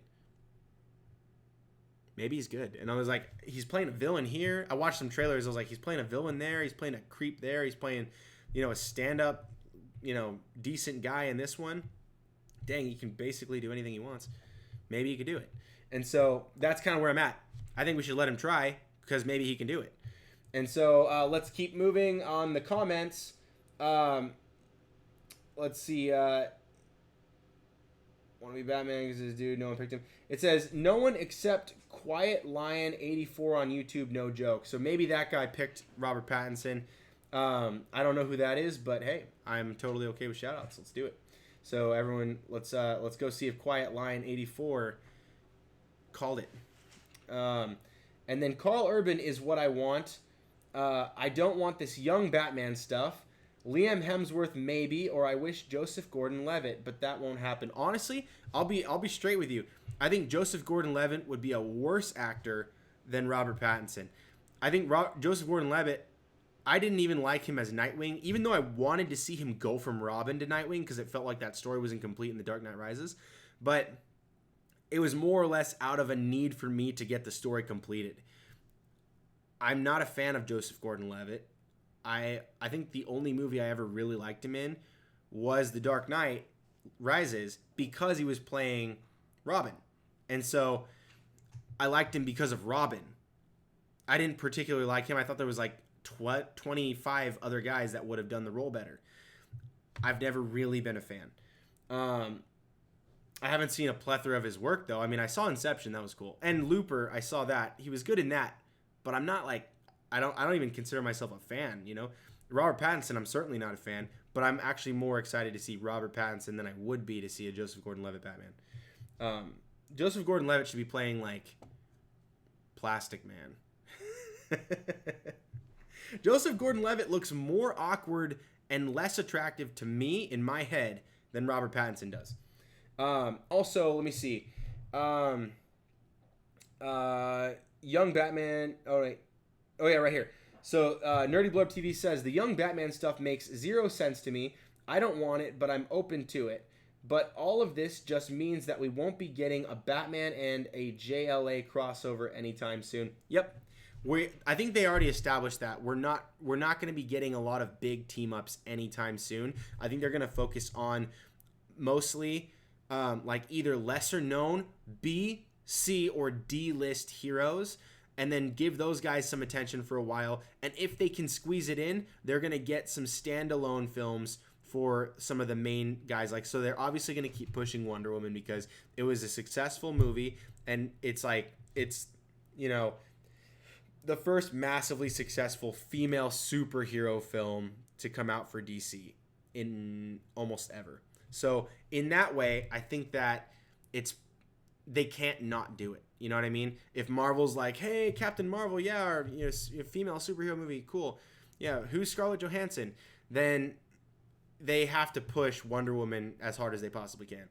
maybe he's good. And I was like, he's playing a villain here. I watched some trailers. I was like, he's playing a villain there. He's playing a creep there. He's playing, a stand-up, decent guy in this one. Dang, he can basically do anything he wants. Maybe he could do it. And so that's kind of where I'm at. I think we should let him try because maybe he can do it. And so let's keep moving on the comments. Let's see. Want to be Batman because this dude, no one picked him. It says, no one except Quiet Lion 84 on YouTube, no joke. So maybe that guy picked Robert Pattinson. I don't know who that is, but hey, I'm totally okay with shout-outs. Let's do it. So everyone, let's go see if Quiet Lion 84 called it. And then Carl Urban is what I want. I don't want this young Batman stuff. Liam Hemsworth maybe, or I wish Joseph Gordon-Levitt, but that won't happen. Honestly, I'll be straight with you. I think Joseph Gordon-Levitt would be a worse actor than Robert Pattinson. I think Joseph Gordon-Levitt, I didn't even like him as Nightwing, even though I wanted to see him go from Robin to Nightwing because it felt like that story was incomplete in The Dark Knight Rises. But it was more or less out of a need for me to get the story completed. I'm not a fan of Joseph Gordon-Levitt. I think the only movie I ever really liked him in was The Dark Knight Rises because he was playing Robin. And so I liked him because of Robin. I didn't particularly like him. I thought there was like 25 other guys that would have done the role better. I've never really been a fan. I haven't seen a plethora of his work, though. I mean, I saw Inception. That was cool. And Looper, I saw that. He was good in that. But I'm not like... I don't even consider myself a fan, Robert Pattinson, I'm certainly not a fan, but I'm actually more excited to see Robert Pattinson than I would be to see a Joseph Gordon-Levitt Batman. Joseph Gordon-Levitt should be playing, like, Plastic Man. Joseph Gordon-Levitt looks more awkward and less attractive to me in my head than Robert Pattinson does. Also, let me see. Young Batman... Oh, yeah, right here. So, Nerdy Blurb TV says, the young Batman stuff makes zero sense to me. I don't want it, but I'm open to it. But all of this just means that we won't be getting a Batman and a JLA crossover anytime soon. Yep. I think they already established that. We're not going to be getting a lot of big team-ups anytime soon. I think they're going to focus on mostly like either lesser-known B, C, or D-list heroes, and then give those guys some attention for a while. And if they can squeeze it in, they're going to get some standalone films for some of the main guys. Like, so they're obviously going to keep pushing Wonder Woman because it was a successful movie. And it's the first massively successful female superhero film to come out for DC in almost ever. So in that way, I think that they can't not do it. You know what I mean? If Marvel's like, hey, Captain Marvel, yeah, or female superhero movie, cool. Yeah, who's Scarlett Johansson? Then they have to push Wonder Woman as hard as they possibly can,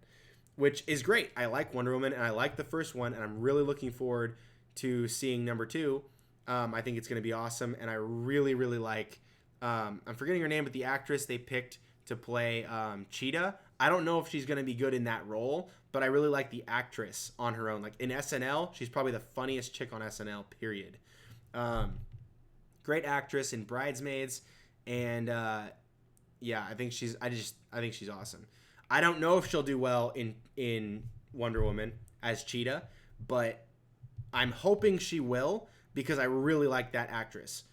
which is great. I like Wonder Woman, and I like the first one, and I'm really looking forward to seeing number 2. I think it's going to be awesome, and I really, really like, I'm forgetting her name, but the actress they picked to play Cheetah. I don't know if she's going to be good in that role, but I really like the actress on her own. Like in SNL, she's probably the funniest chick on SNL, period. Great actress in Bridesmaids, and yeah, I think she's awesome. I don't know if she'll do well in Wonder Woman as Cheetah, but I'm hoping she will because I really like that actress.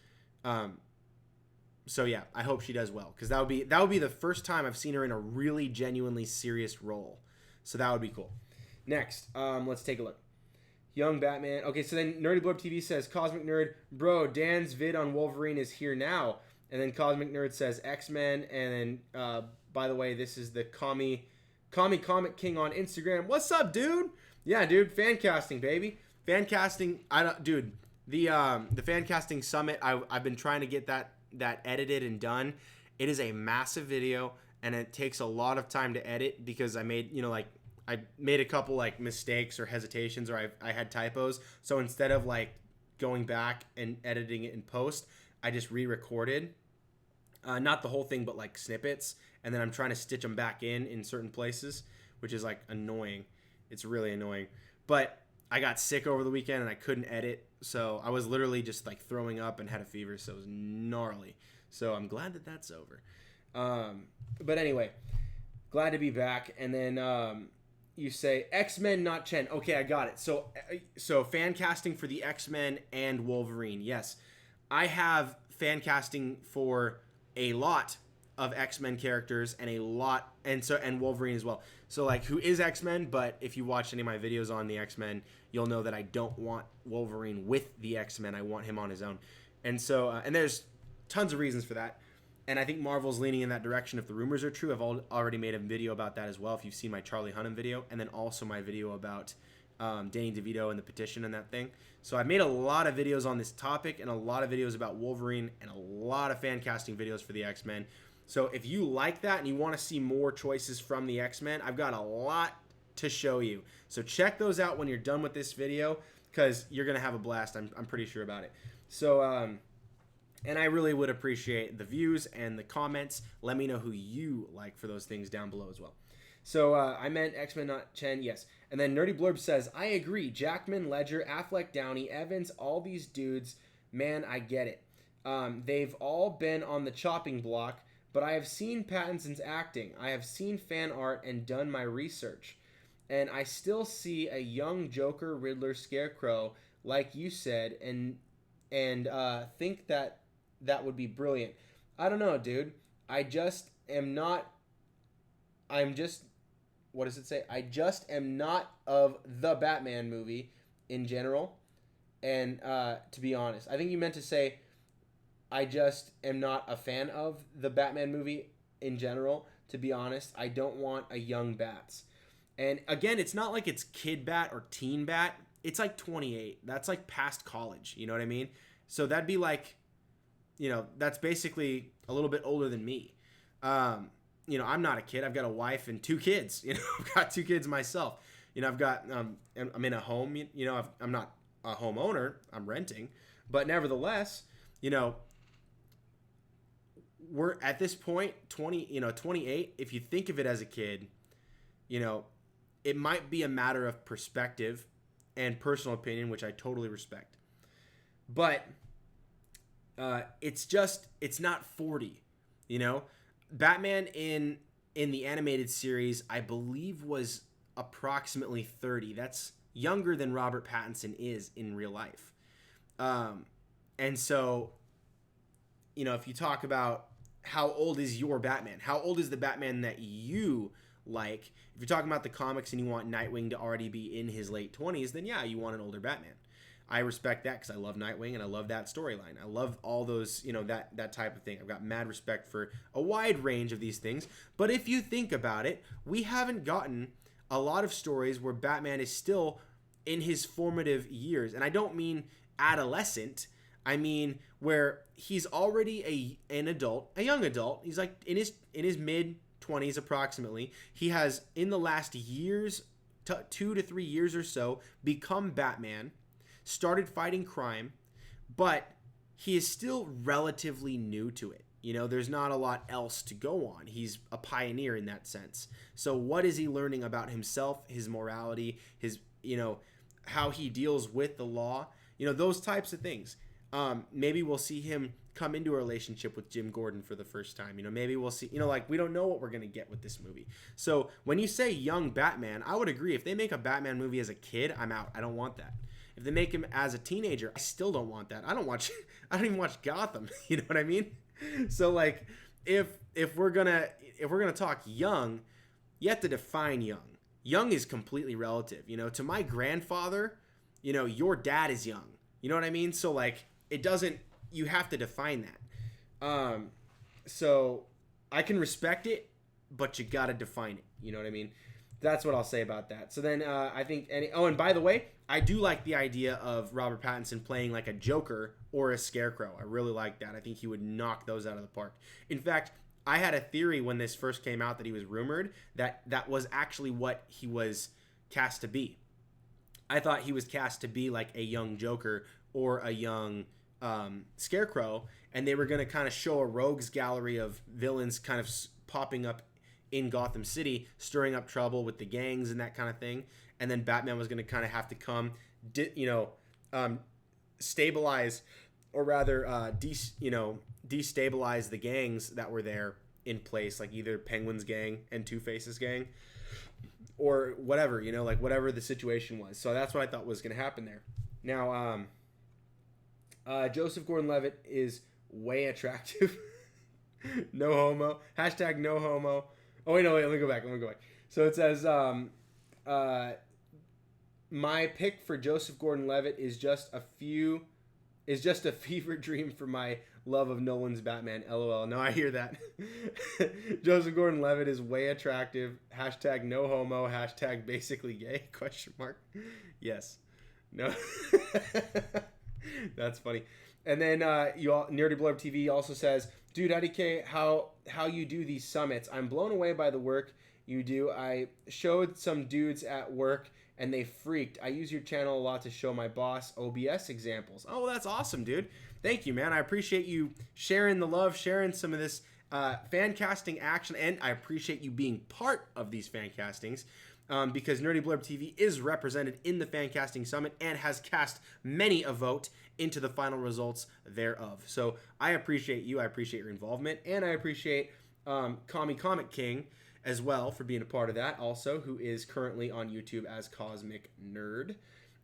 So yeah, I hope she does well because that would be the first time I've seen her in a really genuinely serious role. So that would be cool. Next, let's take a look. Young Batman. Okay, so then Nerdy Blurb TV says, Cosmic Nerd, bro, Dan's vid on Wolverine is here now. And then Cosmic Nerd says X-Men. And then, by the way, this is the Comic King on Instagram. What's up, dude? Yeah, dude, fan casting, baby. Fan casting. The fan casting summit. I've been trying to get that edited and done. It is a massive video, and it takes a lot of time to edit because I made a couple like mistakes or hesitations, or I had typos. So instead of like going back and editing it in post, I just re-recorded. Not the whole thing, but like snippets, and then I'm trying to stitch them back in certain places, which is like annoying. It's really annoying. But I got sick over the weekend and I couldn't edit. So I was literally just like throwing up and had a fever. So it was gnarly. So I'm glad that that's over. But anyway, glad to be back. And then you say X-Men, not Chen. Okay, I got it. So fan casting for the X-Men and Wolverine. Yes, I have fan casting for a lot of X-Men characters and and Wolverine as well. So like, who is X-Men? But if you watch any of my videos on the X-Men, you'll know that I don't want Wolverine with the X-Men. I want him on his own. And so and there's tons of reasons for that. And I think Marvel's leaning in that direction if the rumors are true. I've already made a video about that as well, if you've seen my Charlie Hunnam video, and then also my video about Danny DeVito and the petition and that thing. So I've made a lot of videos on this topic and a lot of videos about Wolverine and a lot of fan casting videos for the X-Men. So if you like that and you want to see more choices from the X-Men, I've got a lot to show you. So check those out when you're done with this video, because you're going to have a blast. I'm pretty sure about it. So, and I really would appreciate the views and the comments. Let me know who you like for those things down below as well. So I meant X-Men, not Chen. Yes. And then Nerdy Blurb says, I agree. Jackman, Ledger, Affleck, Downey, Evans, all these dudes, man, I get it. They've all been on the chopping block, but I have seen Pattinson's acting. I have seen fan art and done my research. And I still see a young Joker, Riddler, Scarecrow, like you said, and think that would be brilliant. I don't know, dude. I'm just what does it say? I just am not of the Batman movie in general. And to be honest, I think you meant to say I just am not a fan of the Batman movie in general. To be honest, I don't want a young Bats. And again, it's not like it's kid Bat or teen Bat. It's like 28. That's like past college. You know what I mean? So that'd be like, that's basically a little bit older than me. I'm not a kid. I've got a wife and 2 kids. I've got 2 kids myself. I've got, I'm in a home. I'm not a homeowner. I'm renting. But nevertheless, we're at this point, 28. If you think of it as a kid, it might be a matter of perspective and personal opinion, which I totally respect. But it's not 40, Batman in the animated series, I believe, was approximately 30. That's younger than Robert Pattinson is in real life. And so, if you talk about how old is your Batman, how old is the Batman that you like? If you're talking about the comics and you want Nightwing to already be in his late 20s, then yeah, you want an older Batman. I respect that because I love Nightwing and I love that storyline. I love all those, that type of thing. I've got mad respect for a wide range of these things. But if you think about it, we haven't gotten a lot of stories where Batman is still in his formative years. And I don't mean adolescent. I mean where he's already an adult, a young adult. He's like in his mid 20s approximately. He has, in the last years, 2 to 3 years or so, become Batman, started fighting crime, but he is still relatively new to it. There's not a lot else to go on. He's a pioneer in that sense. So what is he learning about himself, his morality, his, how he deals with the law, those types of things. Maybe we'll see him come into a relationship with Jim Gordon for the first time. Maybe we'll see, we don't know what we're going to get with this movie. So when you say young Batman, I would agree. If they make a Batman movie as a kid, I'm out. I don't want that. If they make him as a teenager, I still don't want that. I don't even watch Gotham. You know what I mean? So like, if we're gonna talk young, you have to define young. Young is completely relative. To my grandfather, your dad is young. You know what I mean? So like, you have to define that. So I can respect it, but you gotta define it. You know what I mean? That's what I'll say about that. So then I think, and by the way, I do like the idea of Robert Pattinson playing like a Joker or a Scarecrow. I really like that. I think he would knock those out of the park. In fact, I had a theory when this first came out that he was rumored that was actually what he was cast to be. I thought he was cast to be like a young Joker or a young Scarecrow, and they were going to kind of show a rogues gallery of villains kind of popping up in Gotham City, stirring up trouble with the gangs and that kind of thing. and then Batman was going to kind of have to come, stabilize, or rather, destabilize the gangs that were there in place, like either Penguin's gang and Two-Face's gang, or whatever, like whatever the situation was. So that's what I thought was going to happen there. Now, Joseph Gordon-Levitt is way attractive. No homo. Hashtag no homo. Oh, wait, let me go back. So it says, my pick for Joseph Gordon-Levitt is just a fever dream for my love of Nolan's Batman. LOL. No, I hear that. Joseph Gordon-Levitt is way attractive. Hashtag no homo. Hashtag basically gay. ? Yes. No. That's funny. And then Nerdy Blurb TV also says, dude, IDK, how you do these summits. I'm blown away by the work you do. I showed some dudes at work and they freaked. I use your channel a lot to show my boss OBS examples. Oh, that's awesome, dude. Thank you, man. I appreciate you sharing the love, sharing some of this fan casting action, and I appreciate you being part of these fan castings. Because Nerdy Blurb TV is represented in the Fan Casting Summit and has cast many a vote into the final results thereof. So I appreciate you. I appreciate your involvement. And I appreciate Comic King as well for being a part of that also, who is currently on YouTube as Cosmic Nerd.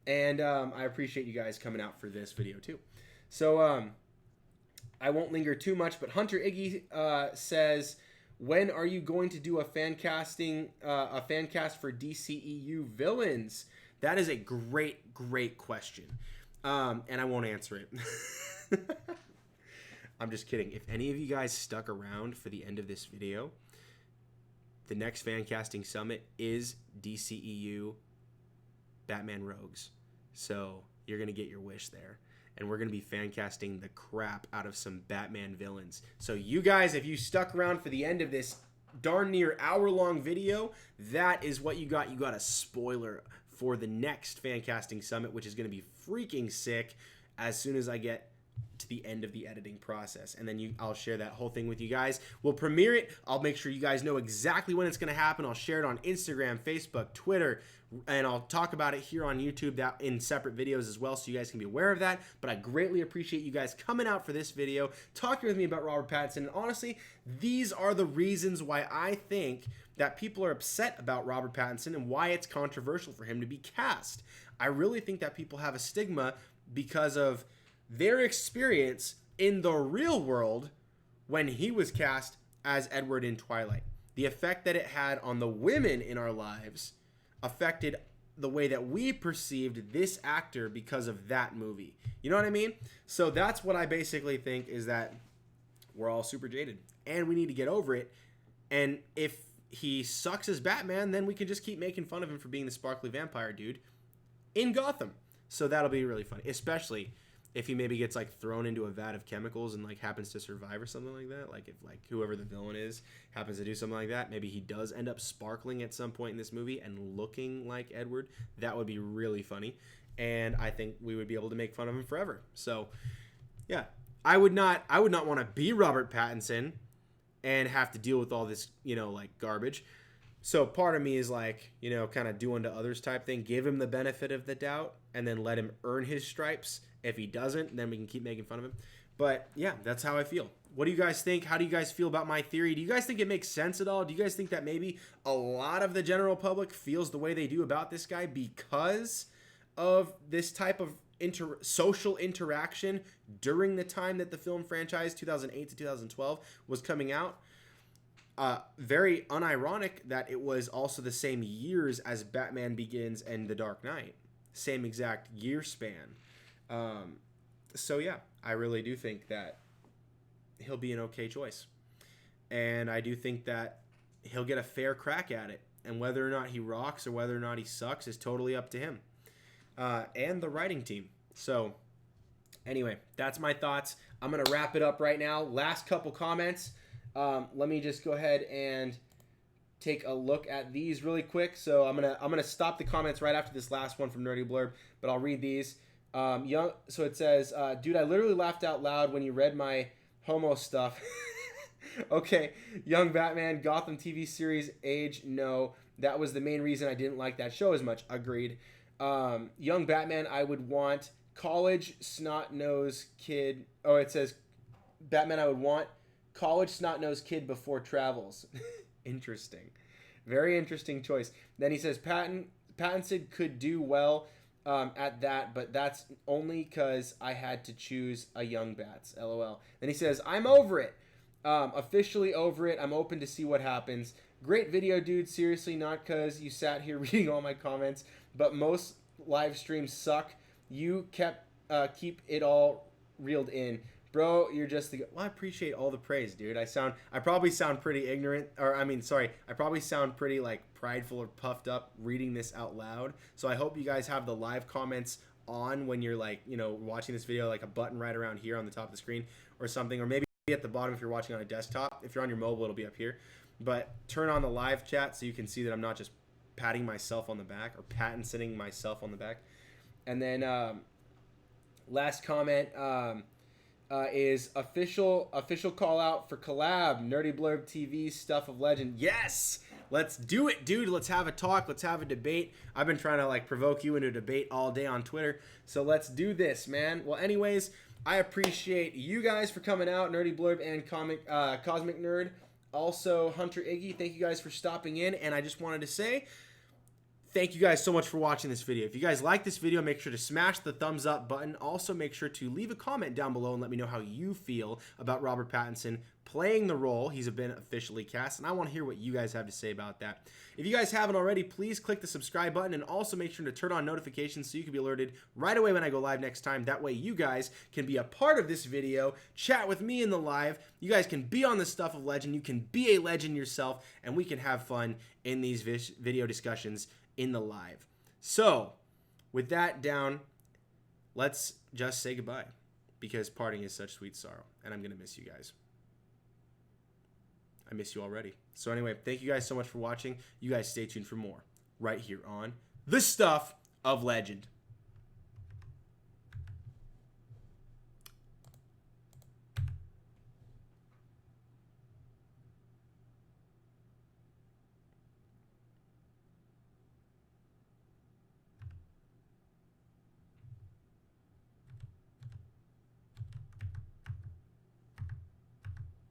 And I appreciate you guys coming out for this video too. So I won't linger too much, but Hunter Iggy says, when are you going to do a fan cast for DCEU villains? That is a great question. And I won't answer it. I'm just kidding. If any of you guys stuck around for the end of this video, the next fan casting summit is DCEU Batman Rogues. So you're going to get your wish there. And we're going to be fan casting the crap out of some Batman villains. So you guys, if you stuck around for the end of this darn near hour-long video, that is what you got. You got a spoiler for the next fan casting summit, which is going to be freaking sick as soon as I get to the end of the editing process. And then I'll share that whole thing with you guys. We'll premiere it. I'll make sure you guys know exactly when it's going to happen. I'll share it on Instagram, Facebook, Twitter, and I'll talk about it here on YouTube that in separate videos as well, so you guys can be aware of that. But I greatly appreciate you guys coming out for this video, talking with me about Robert Pattinson. And honestly, these are the reasons why I think that people are upset about Robert Pattinson and why it's controversial for him to be cast. I really think that people have a stigma because of their experience in the real world when he was cast as Edward in Twilight. The effect that it had on the women in our lives affected the way that we perceived this actor because of that movie. You know what I mean? So that's what I basically think, is that we're all super jaded and we need to get over it. And if he sucks as Batman, then we can just keep making fun of him for being the sparkly vampire dude in Gotham. So that'll be really funny, especially if he maybe gets like thrown into a vat of chemicals and like happens to survive or something like that. Like if like whoever the villain is happens to do something like that, maybe he does end up sparkling at some point in this movie and looking like Edward. That would be really funny. And I think we would be able to make fun of him forever. So yeah, I would not want to be Robert Pattinson and have to deal with all this, like garbage. So part of me is like, kind of do unto others type thing. Give him the benefit of the doubt and then let him earn his stripes. If he doesn't, then we can keep making fun of him. But yeah, that's how I feel. What do you guys think? How do you guys feel about my theory? Do you guys think it makes sense at all? Do you guys think that maybe a lot of the general public feels the way they do about this guy because of this type of social interaction during the time that the film franchise, 2008 to 2012, was coming out? Very unironic that it was also the same years as Batman Begins and The Dark Knight. Same exact year span. So yeah, I really do think that he'll be an okay choice. And I do think that he'll get a fair crack at it. And whether or not he rocks or whether or not he sucks is totally up to him. And the writing team. So anyway, that's my thoughts. I'm going to wrap it up right now. Last couple comments. Let me just go ahead and take a look at these really quick. So I'm gonna stop the comments right after this last one from Nerdy Blurb, but I'll read these. So it says, dude, I literally laughed out loud when you read my homo stuff. Okay, Young Batman, Gotham TV series, age, no. That was the main reason I didn't like that show as much. Agreed. Young Batman, I would want college snot-nosed kid. Oh, it says Batman, I would want college snot-nosed kid before travels. Interesting. Very interesting choice. Then he says Pattinson could do well at that, but that's only because I had to choose a young Bats. LOL. Then he says, I'm over it. Officially over it. I'm open to see what happens. Great video, dude. Seriously, not because you sat here reading all my comments, but most live streams suck. You keep it all reeled in. Bro, you're just the... Well, I appreciate all the praise, dude. I probably sound pretty ignorant, or I probably sound pretty like prideful or puffed up reading this out loud. So I hope you guys have the live comments on when you're like, watching this video, like a button right around here on the top of the screen or something, or maybe at the bottom if you're watching on a desktop. If you're on your mobile, it'll be up here. But turn on the live chat so you can see that I'm not just patting myself on the back or Pattinsoning myself on the back. And then last comment is official call out for collab Nerdy Blurb TV Stuff of Legend. Yes, let's do it, dude. Let's have a talk. Let's have a debate. I've been trying to like provoke you into a debate all day on Twitter, so let's do this, man. Well, anyways, I appreciate you guys for coming out, Nerdy Blurb and Cosmic Nerd. Also, Hunter Iggy, thank you guys for stopping in, and I just wanted to say thank you guys so much for watching this video. If you guys like this video, make sure to smash the thumbs up button. Also, make sure to leave a comment down below and let me know how you feel about Robert Pattinson playing the role. He's been officially cast, and I want to hear what you guys have to say about that. If you guys haven't already, please click the subscribe button and also make sure to turn on notifications so you can be alerted right away when I go live next time. That way you guys can be a part of this video, chat with me in the live. You guys can be on the Stuff of Legend. You can be a legend yourself, and we can have fun in these video discussions in the live. So, with that down, let's just say goodbye, because parting is such sweet sorrow, and I'm going to miss you guys. I miss you already. So anyway, thank you guys so much for watching. You guys stay tuned for more right here on The Stuff of Legend.